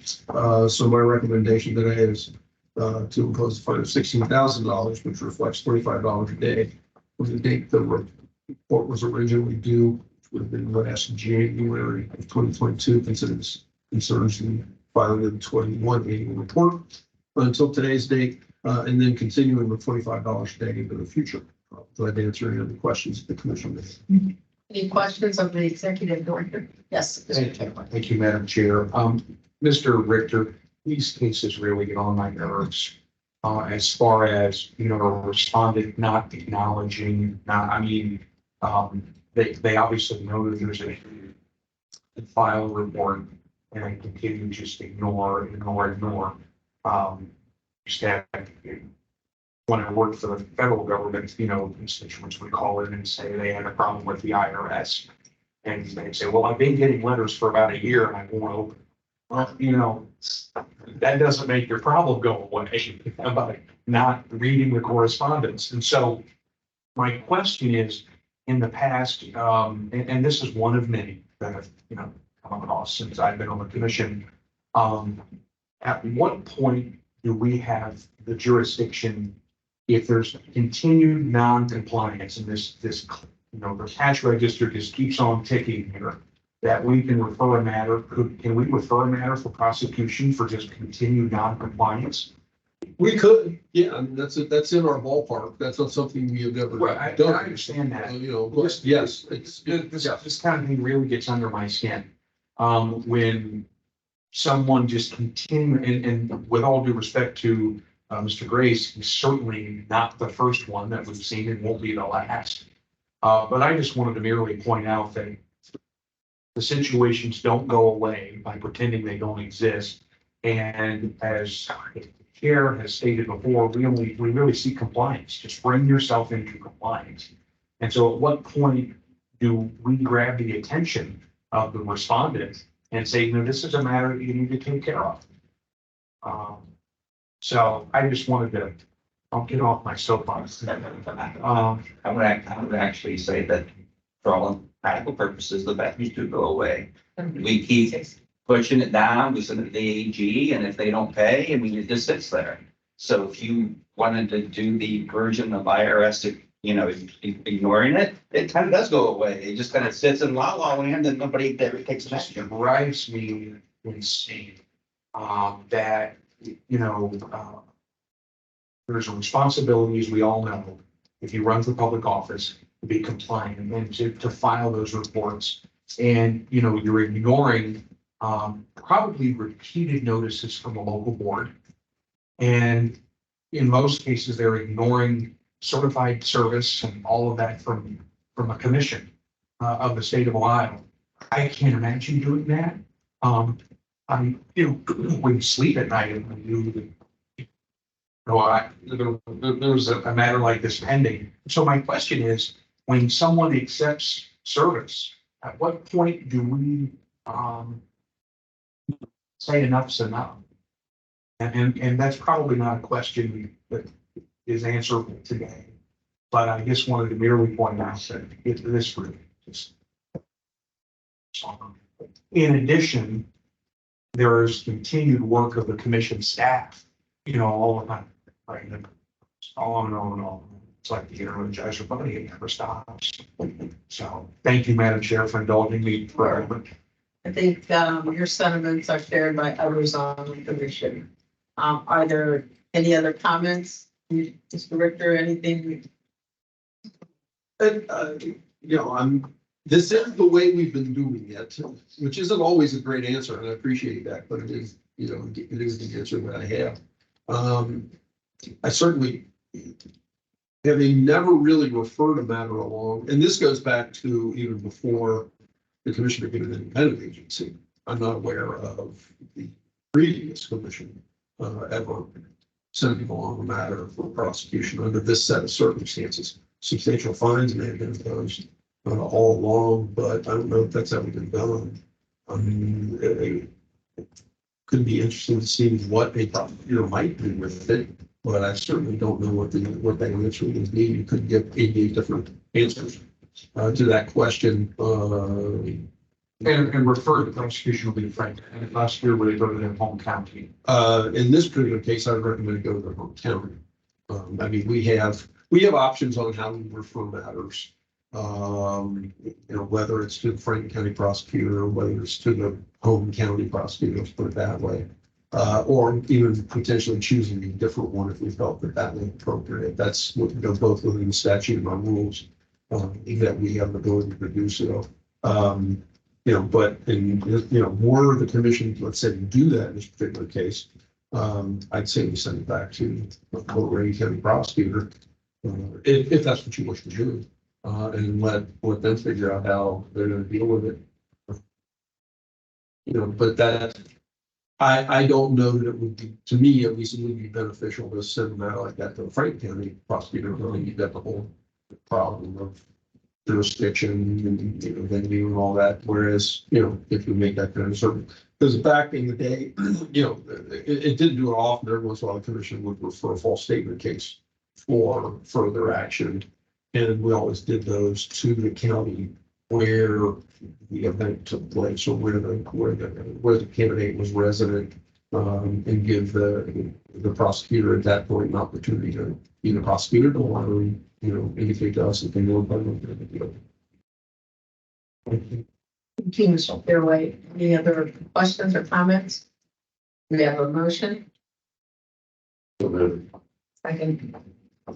So my recommendation today is to impose a fine of $16,000, which reflects $25 a day from the date the report was originally due, which would have been last January of 2022, concerns the filing of the 21 annual report until today's date, and then continuing with $25 a day into the future. Glad to answer any other questions the commission has. Any questions of the executive director? Yes. Thank you, Madam Chair. Mr. Richter, these cases really get on my nerves. As far as, a respondent not acknowledging, they obviously know that there's a file report and continue just ignore. that when I worked for the federal government, you know, constituents would call in and say they had a problem with the IRS. And they'd say, well, I've been getting letters for about a year and I won't open. Well, you know, that doesn't make your problem go away by not reading the correspondence. And so my question is, in the past, and this is one of many that I've, you know, come across since I've been on the commission. At what point do we have the jurisdiction if there's continued non-compliance and this, you know, the cash register just keeps on ticking here, that we can refer a matter, can we refer a matter for prosecution for just continued non-compliance? We could, yeah, I mean, that's in our ballpark. That's not something we have ever Well, I done. understand that. You know, yes, This kind of thing really gets under my skin. When someone just continue, and with all due respect to Mr. Grace, he's certainly not the first one that we've seen and won't be the last. But I just wanted to merely point out that the situations don't go away by pretending they don't exist. And as the chair has stated before, we really seek compliance. Just bring yourself into compliance. And so at what point do we grab the attention of the respondent and say, no, this is a matter that you need to take care of? So I just wanted to, I'll get off my soapbox. I would actually say that for all practical purposes, the values do go away. We keep pushing it down, we send it to the AG, and if they don't pay, I mean, it just sits there. So if you wanted to do the version of IRS, you know, ignoring it, it kind of does go away. It just kind of sits in la la land and nobody ever takes Just action. drives me insane, that, you know, there's a responsibility, as we all know, if you run for public office, to be compliant and to file those reports. And, you know, you're ignoring, probably repeated notices from a local board. And in most cases, they're ignoring certified service and all of that from a commission, of the state of Ohio. I can't imagine doing that. I, you know, when you sleep at night and you, there's a matter like this pending. So my question is, when someone accepts service, at what point do we, say enough's enough? And that's probably not a question that is answerable today. But I just wanted to merely point out that this really just. In addition, there is continued work of the commission staff, you know, all the time, right? On and on and on. It's like the Energizer Bunny, it never stops. So thank you, Madam Chair, for indulging me for. I think your sentiments are shared by others on the commission. Are there any other comments, Mr. Richter, anything? You know, this is the way we've been doing it, which isn't always a great answer, and I appreciate that, but it is, you know, it is the answer that I have. I certainly, having never really referred a matter along, and this goes back to even before the commission became an independent agency. I'm not aware of the previous commission ever sending along a matter for prosecution under this set of circumstances. Substantial fines may have been imposed all along, but I don't know if that's ever been done. I mean, it could be interesting to see what a prosecutor might do with it, but I certainly don't know what that answer would be. You could get 88 different answers to that question. And refer the prosecution will be frank. And last year, where they go to their home county. In this particular case, I would recommend go to their home county. I mean, we have options on how we refer matters. You know, whether it's to the Franklin County prosecutor, or whether it's to the home county prosecutor, let's put it that way. Or even potentially choosing a different one if we felt that was appropriate. That's what goes both within the statute and our rules, that we have the ability to do so. You know, but were the commission, let's say, to do that in this particular case, I'd say we send it back to the Coleraine County prosecutor, if that's what you wish to do, and let them figure out how they're going to deal with it. You know, but that I don't know that it would be, to me at least, it would be beneficial to send a matter like that to the Franklin County prosecutor. Really, you've got the whole problem of jurisdiction and, you know, venue and all that. Whereas, you know, if you make that kind of certain, because back in the day, you know, it didn't do it often. Every once in a while, the commission would refer a false statement case for further action. And we always did those to the county where the event took place, or where the candidate was resident, and give the prosecutor at that point an opportunity to either prosecute it or, you know, indicate to us that they know about it. Thank you, Mr. Fairway. Any other questions or comments? We have a motion. Second.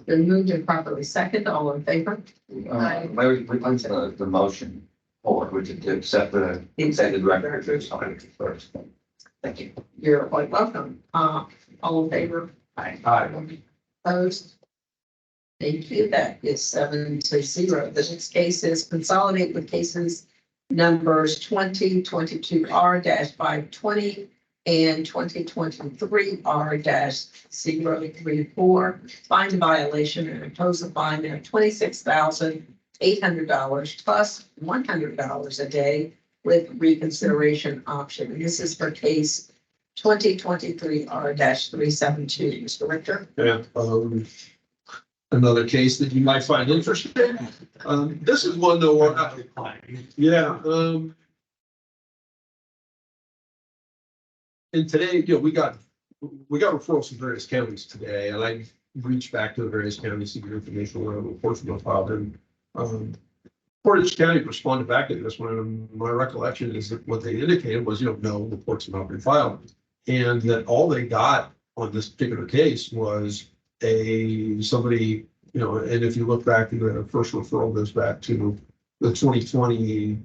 Been moved and properly second. All in favor? Larry, we went to the motion or would you to accept the executive record first? Thank you. You're quite welcome. All in favor? Aye. Opposed? Thank you. That is 7-0. The next case is consolidate with cases numbers 2022R-520 and 2023R-034. Find a violation and impose a fine of $26,800 plus $100 a day with reconsideration option. And this is for case 2023R-372. Mr. Richter? Yeah, another case that you might find interesting. This is one though, and today, you know, we got referrals from various counties today, and I reached back to the various counties to get information on the reports that were filed. And Portage County responded back to this one, and my recollection is that what they indicated was, you know, no reports have not been filed, and that all they got on this particular case was somebody, you know, and if you look back, the first referral goes back to the 2020.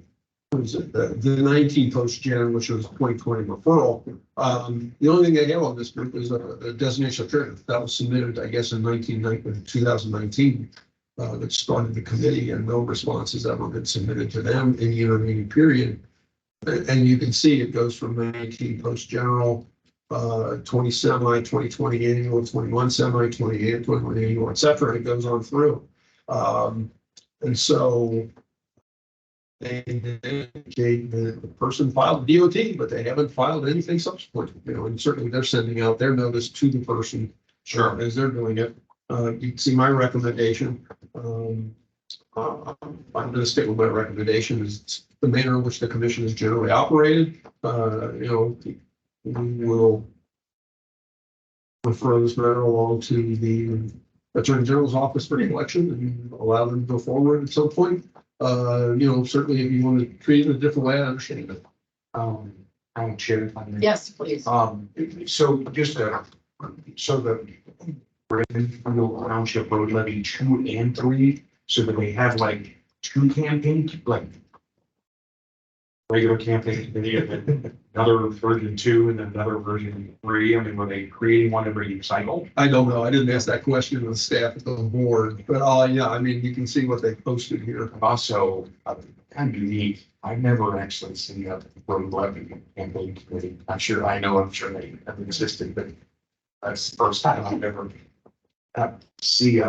What is it? The 19 post-gen, which was 2020 referral. The only thing they have on this group is a designation of trigger that was submitted, I guess, in 2019, that started the committee, and no response has ever been submitted to them in the intervening period. And you can see it goes from 19 post-general, 20 semi, 2020 annual, 21 semi, 28, 21 annual, et cetera. And it goes on through. And so they indicate that the person filed DOT, but they haven't filed anything subsequent, you know, and certainly they're sending out their notice to the person. Sure. As they're doing it. You can see my recommendation. I'm going to stick with my recommendation is the manner in which the commission is generally operated. You know, we will refer this matter along to the Attorney General's office for collection and allow them to go forward at some point. You know, certainly if you want to treat it a different way, I understand it. Madam Chair, if I may. Yes, please. So just so the Greenfield Township Road Levy 2 and 3, so that they have like two campaigns, like regular campaign committee and then another version 2 and then another version 3. I mean, were they creating one every cycle? I don't know. I didn't ask that question to the staff at the board, but yeah, I mean, you can see what they posted here. Also, kind of unique. I've never actually seen a road levy campaign committee. I'm sure they have existed, but that's the first time I've ever see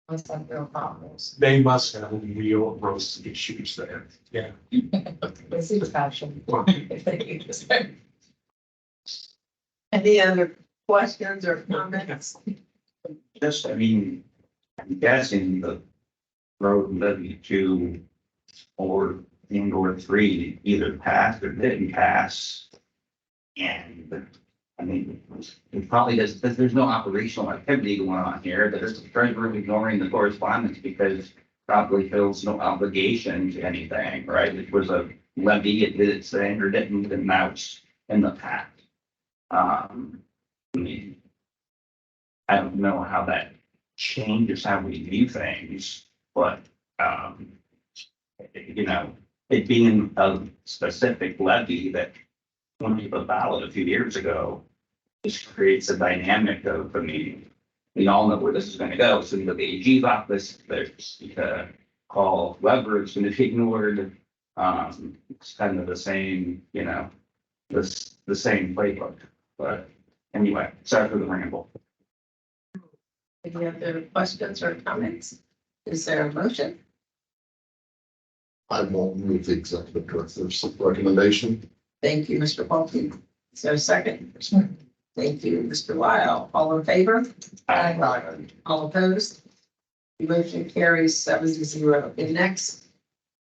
Must have real problems. they must have real gross issues there. Yeah. This is fashion. Any other questions or comments? Just, I mean, I'm guessing the road levy 2 or 3 either passed or didn't pass. And I mean, it probably does, because there's no operational activity going on here. There's the treasurer ignoring the correspondence because probably feels no obligation to anything, right? It was a levy, it did its thing or didn't, and now it's in the past. I mean, I don't know how that changes how we view things, but, you know, it being a specific levy that when people ballot a few years ago, just creates a dynamic of, I mean, we all know where this is going to go. So the AG's office, there's call whoever, it's going to be ignored. It's kind of the same, you know, the same playbook. But anyway, sorry for the ramble. Any other questions or comments? Is there a motion? I won't move the executive director's recommendation. Thank you, Mr. Paulson. Is there a second? Thank you, Mr. Lyle. All in favor? Aye. All opposed? The motion carries 7-0. And next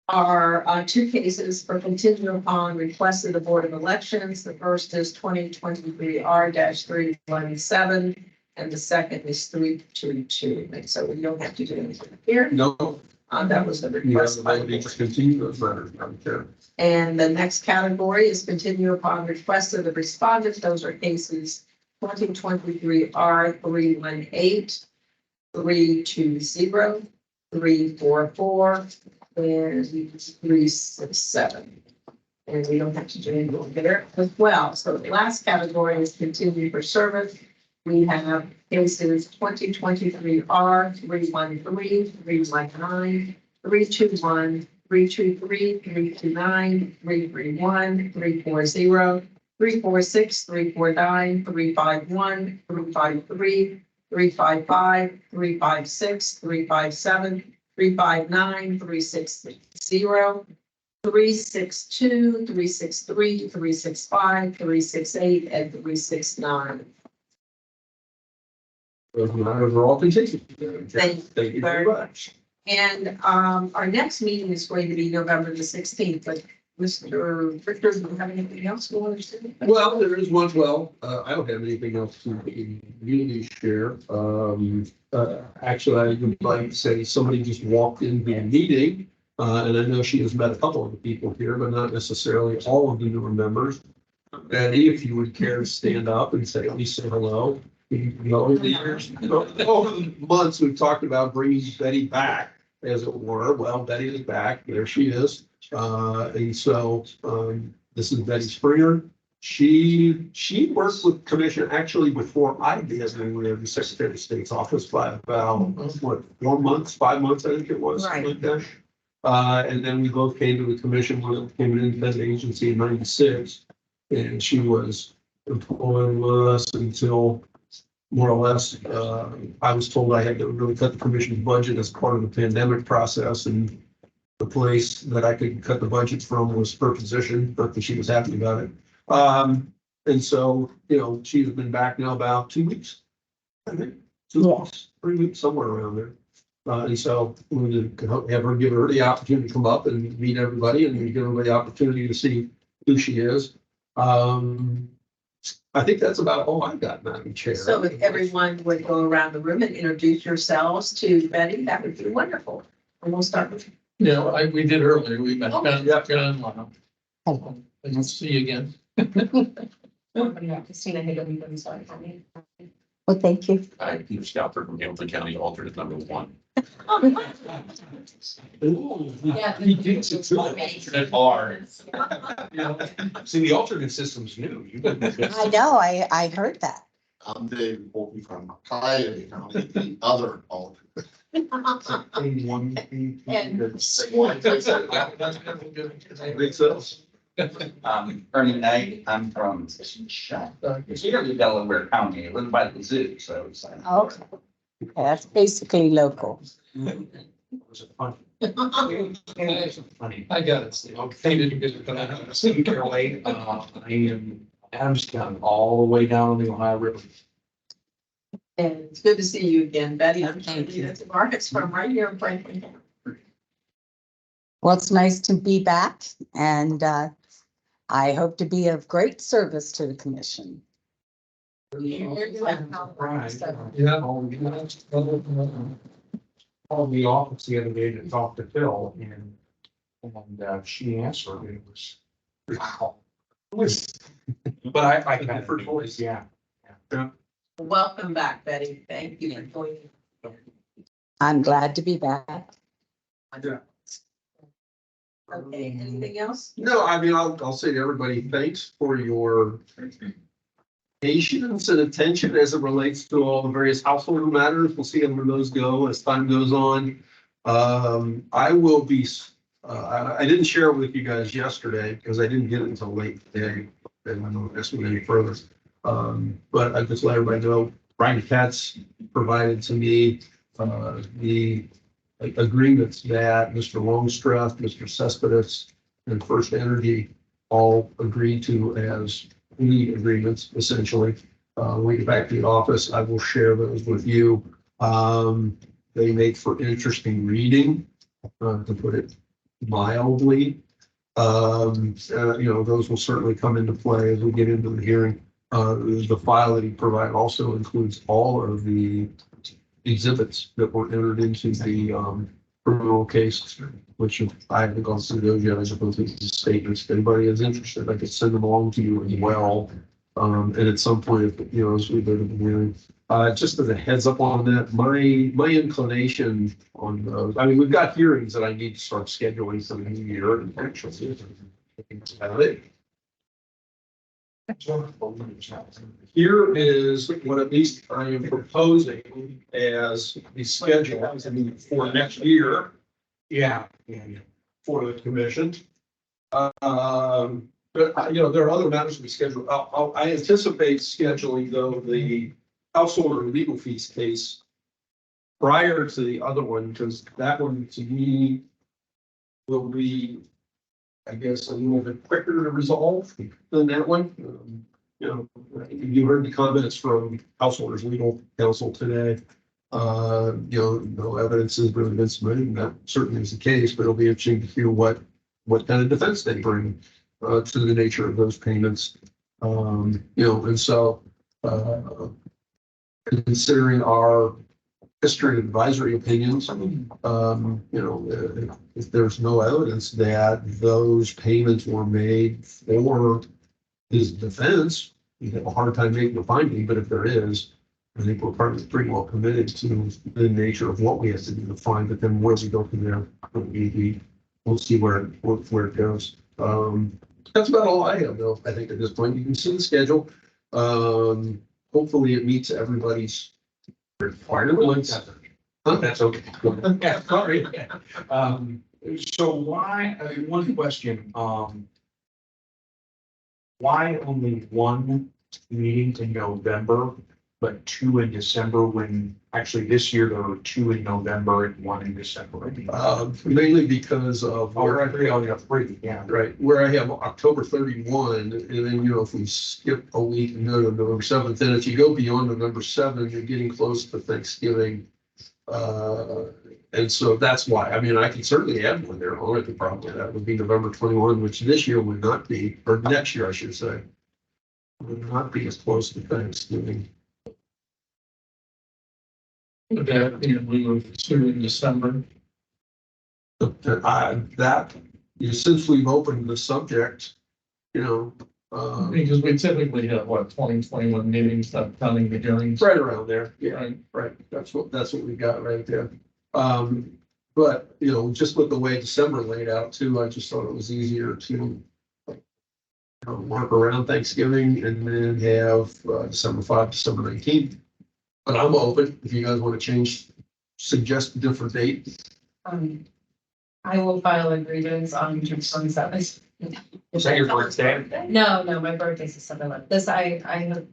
are two cases for contingent upon request of the Board of Elections. The first is 2023 R-317, and the second is 322. And so we don't have to do anything here. No, That was the you have request. the by the ability board. to continue those matters, Madam Chair. And the next category is continue upon request of the respondents. Those are cases 2023 R-318, 320, 344, and 367. And we don't have to do anything there as well. So the last category is continue for service. We have cases 2023 R-313, 319, 321, 323, 329, 331, 340, 346, 349, 351, 353, 355, 356, 357, 359, 360, 362, 363, 365, 368, and 369. Those matters are all continued. Thank you very much. And our next meeting is going to be November the 16th, but Mr. Richter, do you have anything else you want to say? Well, there is one, I don't have anything else to really share. Actually, I would like to say somebody just walked into the meeting. And I know she has met a couple of the people here, but not necessarily all of the newer members. Betty, if you would care to stand up and say, at least say hello. Over the months, we've talked about bringing Betty back, as it were. Well, Betty is back. There she is. And so this is Betty Springer. She worked with commission actually before I did when we were in the Secretary of State's office by about, what, 4 months, 5 months, I think it was, something like that. And then we both came to the commission when it became an independent agency in '96. And she was employed with us until more or less, I was told I had to really cut the commission's budget as part of the pandemic process. And the place that I could cut the budget from was her position, not that she was happy about it. And so, she's been back now about 2 weeks, I think, 2 weeks, 3 weeks, somewhere around there. And so we could have her, give her the opportunity to come up and meet everybody and give everybody the opportunity to see who she is. I think that's about all I've got, Madam Chair. So if everyone would go around the room and introduce yourselves to Betty, that would be wonderful. And we'll start with. Yeah, we did earlier. We met Okay. John Lyle. Nice to see you again. Christina Higgins, I'm sorry for me. Well, thank you. I'm Peter Scalper from Hamilton County, alternate number 1. Yeah. He thinks it's alternate R. See, the alternate system's new. I know, I heard that. I'm Dave Bolton from Cuyahoga County, the other alternate. Makes sense. Ernie Knight, I'm from Delaware County, I live by the zoo, so it's like. Okay. That's basically local. Was it fun? I got it. Okay, didn't get it, but I'm sitting here late. I am Adams County, all the way down on the Ohio River. And it's good to see you again, Betty. I'm Marcus from right here in Franklin. Well, it's nice to be back and I hope to be of great service to the commission. Yeah. Called the office the other day to talk to Phil and she answered, it was, wow. But I had her voice, yeah. Welcome back, Betty. Thank you for joining. I'm glad to be back. Okay, anything else? No, I mean, I'll say to everybody, thanks for your patience and attention as it relates to all the various household matters. We'll see how those go as time goes on. I will be, I didn't share it with you guys yesterday because I didn't get it until late today. and I'm not asking any further. But I just let everybody know, Brian Katz provided to me, the agreements that Mr. Longstreth, Mr. Cespedes, and First Energy all agreed to as lead agreements, essentially. When we get back to the office, I will share those with you. They make for interesting reading, to put it mildly. Those will certainly come into play as we get into the hearing. The file that he provided also includes all of the exhibits that were entered into the criminal case, which I haven't gone through those yet. I suppose these statements, if anybody is interested, I could send them along to you as well. And at some point, as we go to the hearing, just as a heads up on that, my inclination on those, I mean, we've got hearings that I need to start scheduling for the new year. And actually, here is what at least I am proposing as the schedule for next year. Yeah. For the commission. But there are other matters to be scheduled. I anticipate scheduling though the householder legal fees case prior to the other one, because that one to me will be, I guess, a little bit quicker to resolve than that one. You heard the comments from householders legal counsel today. No evidence has really been submitted, and that certainly is the case, but it'll be interesting to hear what kind of defense they bring to the nature of those payments. And so considering our history and advisory opinions, if there's no evidence that those payments were made for his defense, you have a hard time making a finding, but if there is, I think we're probably pretty well committed to the nature of what we have to do to find, but then where we go from there, we'll see where it goes. That's about all I have though, I think at this point. You can see the schedule. Hopefully it meets everybody's requirements. That's okay. Yeah, sorry. So one question, why only one meeting in November, but two in December, when actually this year there were two in November and one in December? Mainly because of where I three, yeah. Right, where I have October 31, and then, if we skip a week and go to November 7th, then if you go beyond November 7th, you're getting close to Thanksgiving. And so that's why, I mean, I can certainly add one there. Only the problem with that would be November 21, which this year would not be, or next year, I should say, would not be as close to Thanksgiving. Would that be in lieu of two in December? Since we've opened the subject, because we typically have 20-21 meetings, not counting the hearings. Right around there. Yeah, right. That's what we got right there. But just with the way December laid out too, I just thought it was easier to mark around Thanksgiving and then have December 5, December 19th. But I'm open if you guys want to suggest a different date. I will file a grievance on June 27th. Is that your birthday? No, my birthday's December 11th.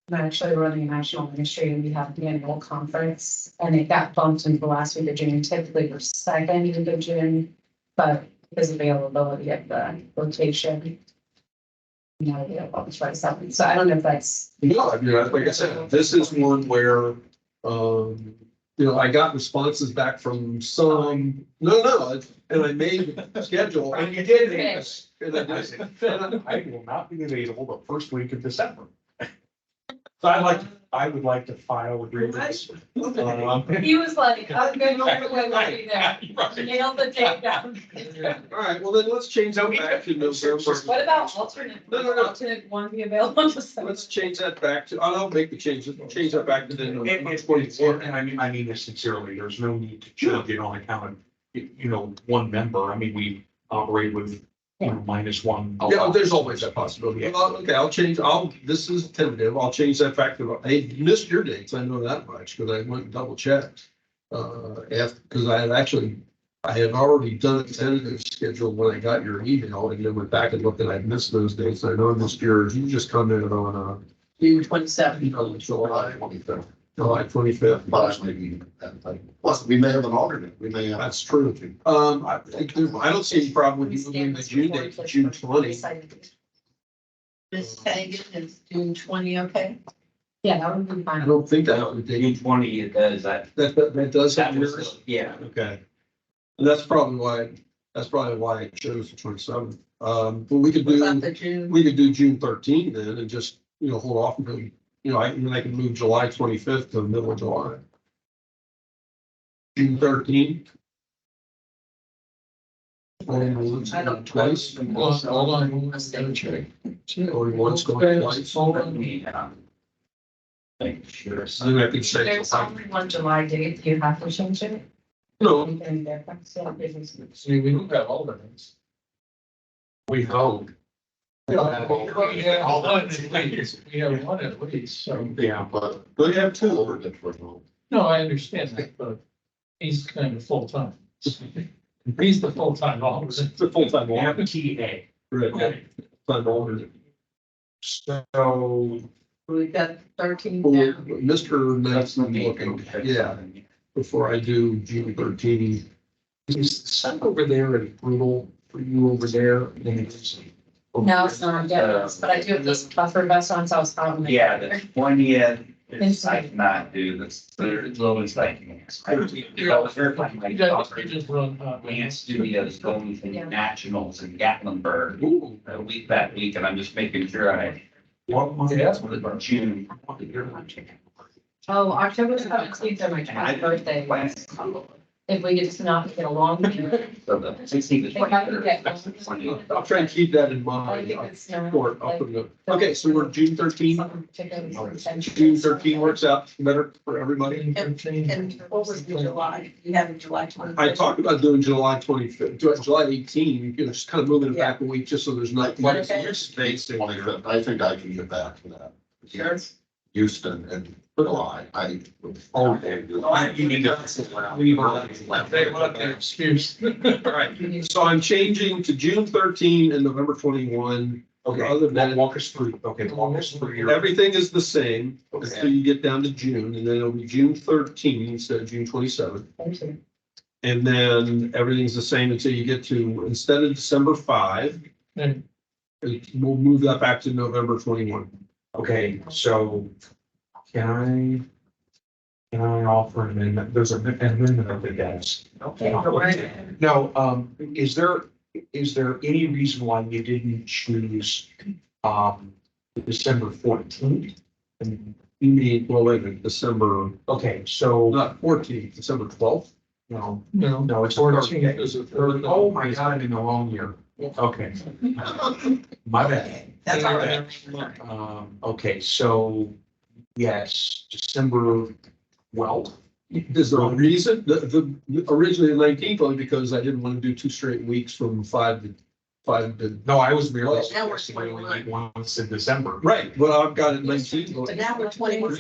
I'm actually running a national ministry and we have the annual conference and it got bumped into the last week of June. Typically we're second week of June, but because of availability of the location. On the 27th. So I don't know if that's. No, like I said, this is one where, I got responses back from some, and I made the schedule. And you did this. I will not be available the first week of December. So I would like to file a grievance. He was like, I'm going to there. Nailed the date down. All right, well then let's change that back to November. What about alternate? Alternate one be available on December? Let's change that back to, I'll make the changes, change that back to then November 24th. And I mean this sincerely, there's no need to change it on account of, one member. I mean, we operate with, minus one. Yeah, there's always that possibility. Okay, this is tentative. I'll change that back to, I missed your dates. I know that much because I went and double checked. Because I had actually I had already done a tentative schedule when I got your email and then went back and looked and I'd missed those dates. I know I missed yours. You just commented on, June 27th. July, Twenty-fifth. July 25th. But maybe, plus we may have an alternate. We may have. That's true. I don't see any problem with you moving the June date to June 20. Ms. Hagan, is June 20, okay? Yeah, that would be I fine. don't think that would June take, 20, it does, that that does have yours. yeah. Okay. And that's probably why I chose the 27th. But we could What about do, the June? we could do June 13 then and just, hold off until, I can move July 25th to the middle of July. June 13. I don't- Twice. Hold on, let's go check. Or once going twice. Hold Let on. me, make sure. Then I can say. There's only one July date, you have to change it. No, You can difference, yeah, business. See, we don't have alternates. We hope. We have one at least, we have one at least, so, Yeah, But. we have two. Alternate for now. no, I understand that, but he's kind of full-time. He's the full-time officer. It's a full-time we have a alternate. TA. Right. Full-time alternate. So We got 13 Well, now. Mr. Knight's looking, yeah, before I do June 13. is the sun over there and brutal for you over there? No, it's not, yeah, but I do have this buffer vest on, so I was probably. Yeah, the 20th, I Inside. cannot do this, there's always like. He just run, Dance Studios going to Yeah. nationals in Gatlinburg Ooh, that week, and I'm just making sure I. June. Oh, October 17th are my 20th birthday. If we get to not get along. So the 16th. If I could get- I'll try and keep that in I mind. think it's not. Or I'll put it up. Okay, so we're June 13. June June 13 works out better for everybody. And what was the July? You have in July 20. I talked about doing July 25th, July 18, just kind of moving it back a week, just so there's not. Space in there. 25th. I think I can get back to that. Sure. Houston and July, I. Oh, you need to leave they want their excuse. Right, so I'm changing to June 13 and November 21. Okay, Other than walk us through, okay, walk us through your. everything is the same Okay. until you get down to June, and then it'll be June 13 instead of June 27. And then everything's the same until you get to, instead of December 5, Okay. we'll move that back to November 21. Okay, so can I offer an amendment? There's an amendment of the desk. Okay, go right ahead. No, is there any reason why you didn't choose, December 14th? And You need, well, wait a minute, December, okay, so, not 14th, December 12th. no, No, it's 14th 14th. is the third. Oh my God, I'm in the wrong year. Okay. My bad. That's all right. Okay, so, yes, December 12th. There's no reason, originally the 19th, only because I didn't want to do 2 straight weeks from 5 to. No, I was merely Now we're suggesting we only 21. meet once in December. Right, well, I've got it 19. But now we're 21.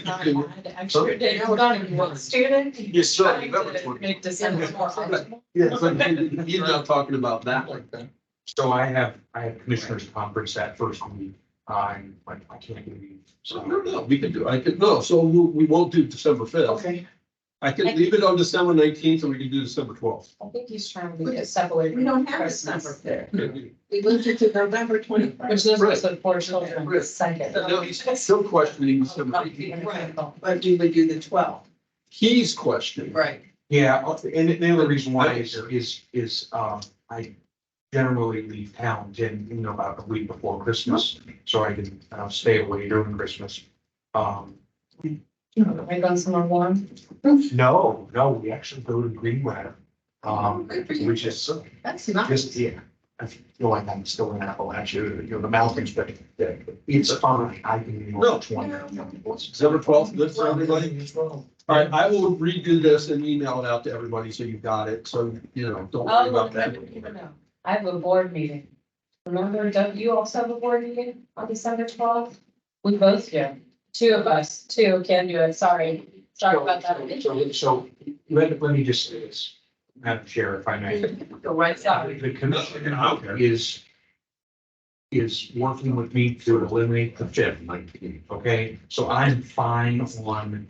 Extra day, hold on, one student. Yes, sir. Trying to Make December more fun. Yeah, but you're not talking about that like that. So I have commissioners conference that first week. I can't believe. No, we can do, so we won't do December 5th. Okay. I can leave it on December 19th and we can do December 12th. I think he's trying to get separated. We don't have December 5th. We moved it to November 21st. Which is just the four children, the second. No, he's still questioning December 18th. Right, but do we do the 12th? He's questioning. Right. Yeah, and the other reason why is I generally leave town about a week before Christmas, so I can stay away during Christmas. Are you going somewhere warm? No, we actually go to Greenwater. Good for you. Which is That's nice. just, yeah, I feel like I'm still in Appalachia, the mountains, but it's fine. I can. No. December 12th, good for everybody. All right, I will redo this and email it out to everybody so you got it. So, don't worry about that. I have a board meeting. Remember, don't you also have a board meeting on December 12th? We both do. Two of us, two can do it. Sorry about that. So let me just say this. Madam Chair, if I may. Go right side. The commission is working with me to eliminate the fifth, okay? So I'm fine on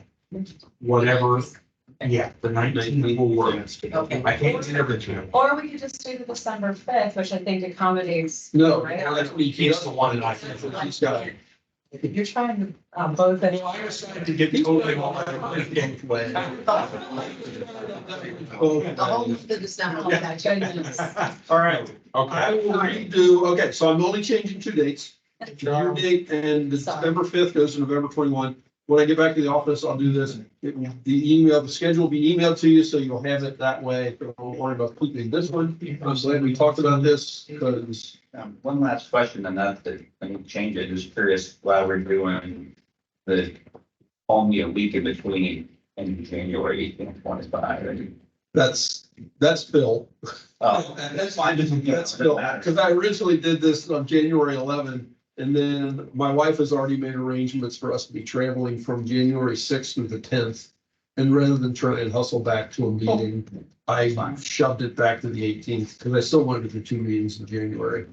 whatever, yeah, the 19th will work. Okay. I can't do everything. Or we could just do the December fifth, which I think accommodates. No, Right? that's what He's the one that I. He's got. You're trying to, both. I decided to get totally on my. The whole the December. All right, I will redo, okay, so I'm only changing two dates. Your date and the December fifth goes to November 21. When I get back to the office, I'll do this. The schedule will be emailed to you, so you'll have it that way. Don't worry about tweaking this one. I'm glad we talked about this because One last question, and not that I need to change it, just curious why we're doing the only a week in between in January 25. that's Phil. Oh, that's fine, just. That's Phil, because I originally did this on January 11, and then my wife has already made arrangements for us to be traveling from January 6th through the 10th. And rather than try and hustle back to a meeting, I shoved it back to the 18th, because I still wanted to do two meetings in January.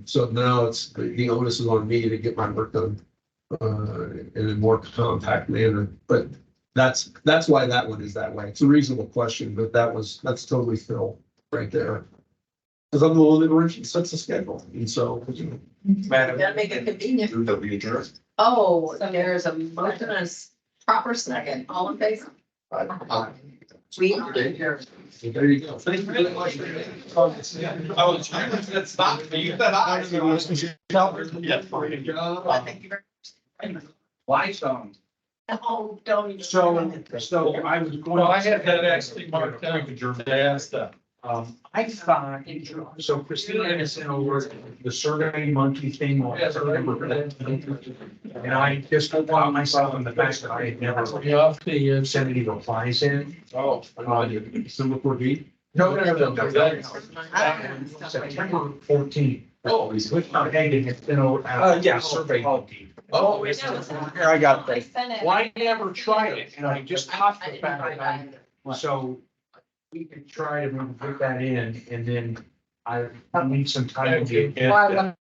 So now it's, the onus is on me to get my work done in a more compact manner, but that's why that one is that way. It's a reasonable question, but that's totally Phil right there. Because I'm the one that originally sets the schedule, and so. Madam. Gotta make it convenient. Move that we adjourn. Oh, there's a motion and a proper second. All in favor? We are adjourned. There you go. Thank you very much. Oh, that's not for you, that I. Yeah. Thank you very much. Why stone? Oh, don't even. So I was going. Well, I had that actually marked down. I asked that. I thought, so Christina had sent over the Survey Monkey thing. On September 15th. And I just found myself in the fact that I had never Off the, sent any replies in. Oh, Singapore B. No. September 14th. Oh, with my head and it's been over. Yeah. Survey Monkey. Oh, it's. Here, I got I that. sent it. Well, I never tried it and I just talked about it. So we can try to maybe put that in and then I need some time to get. Well,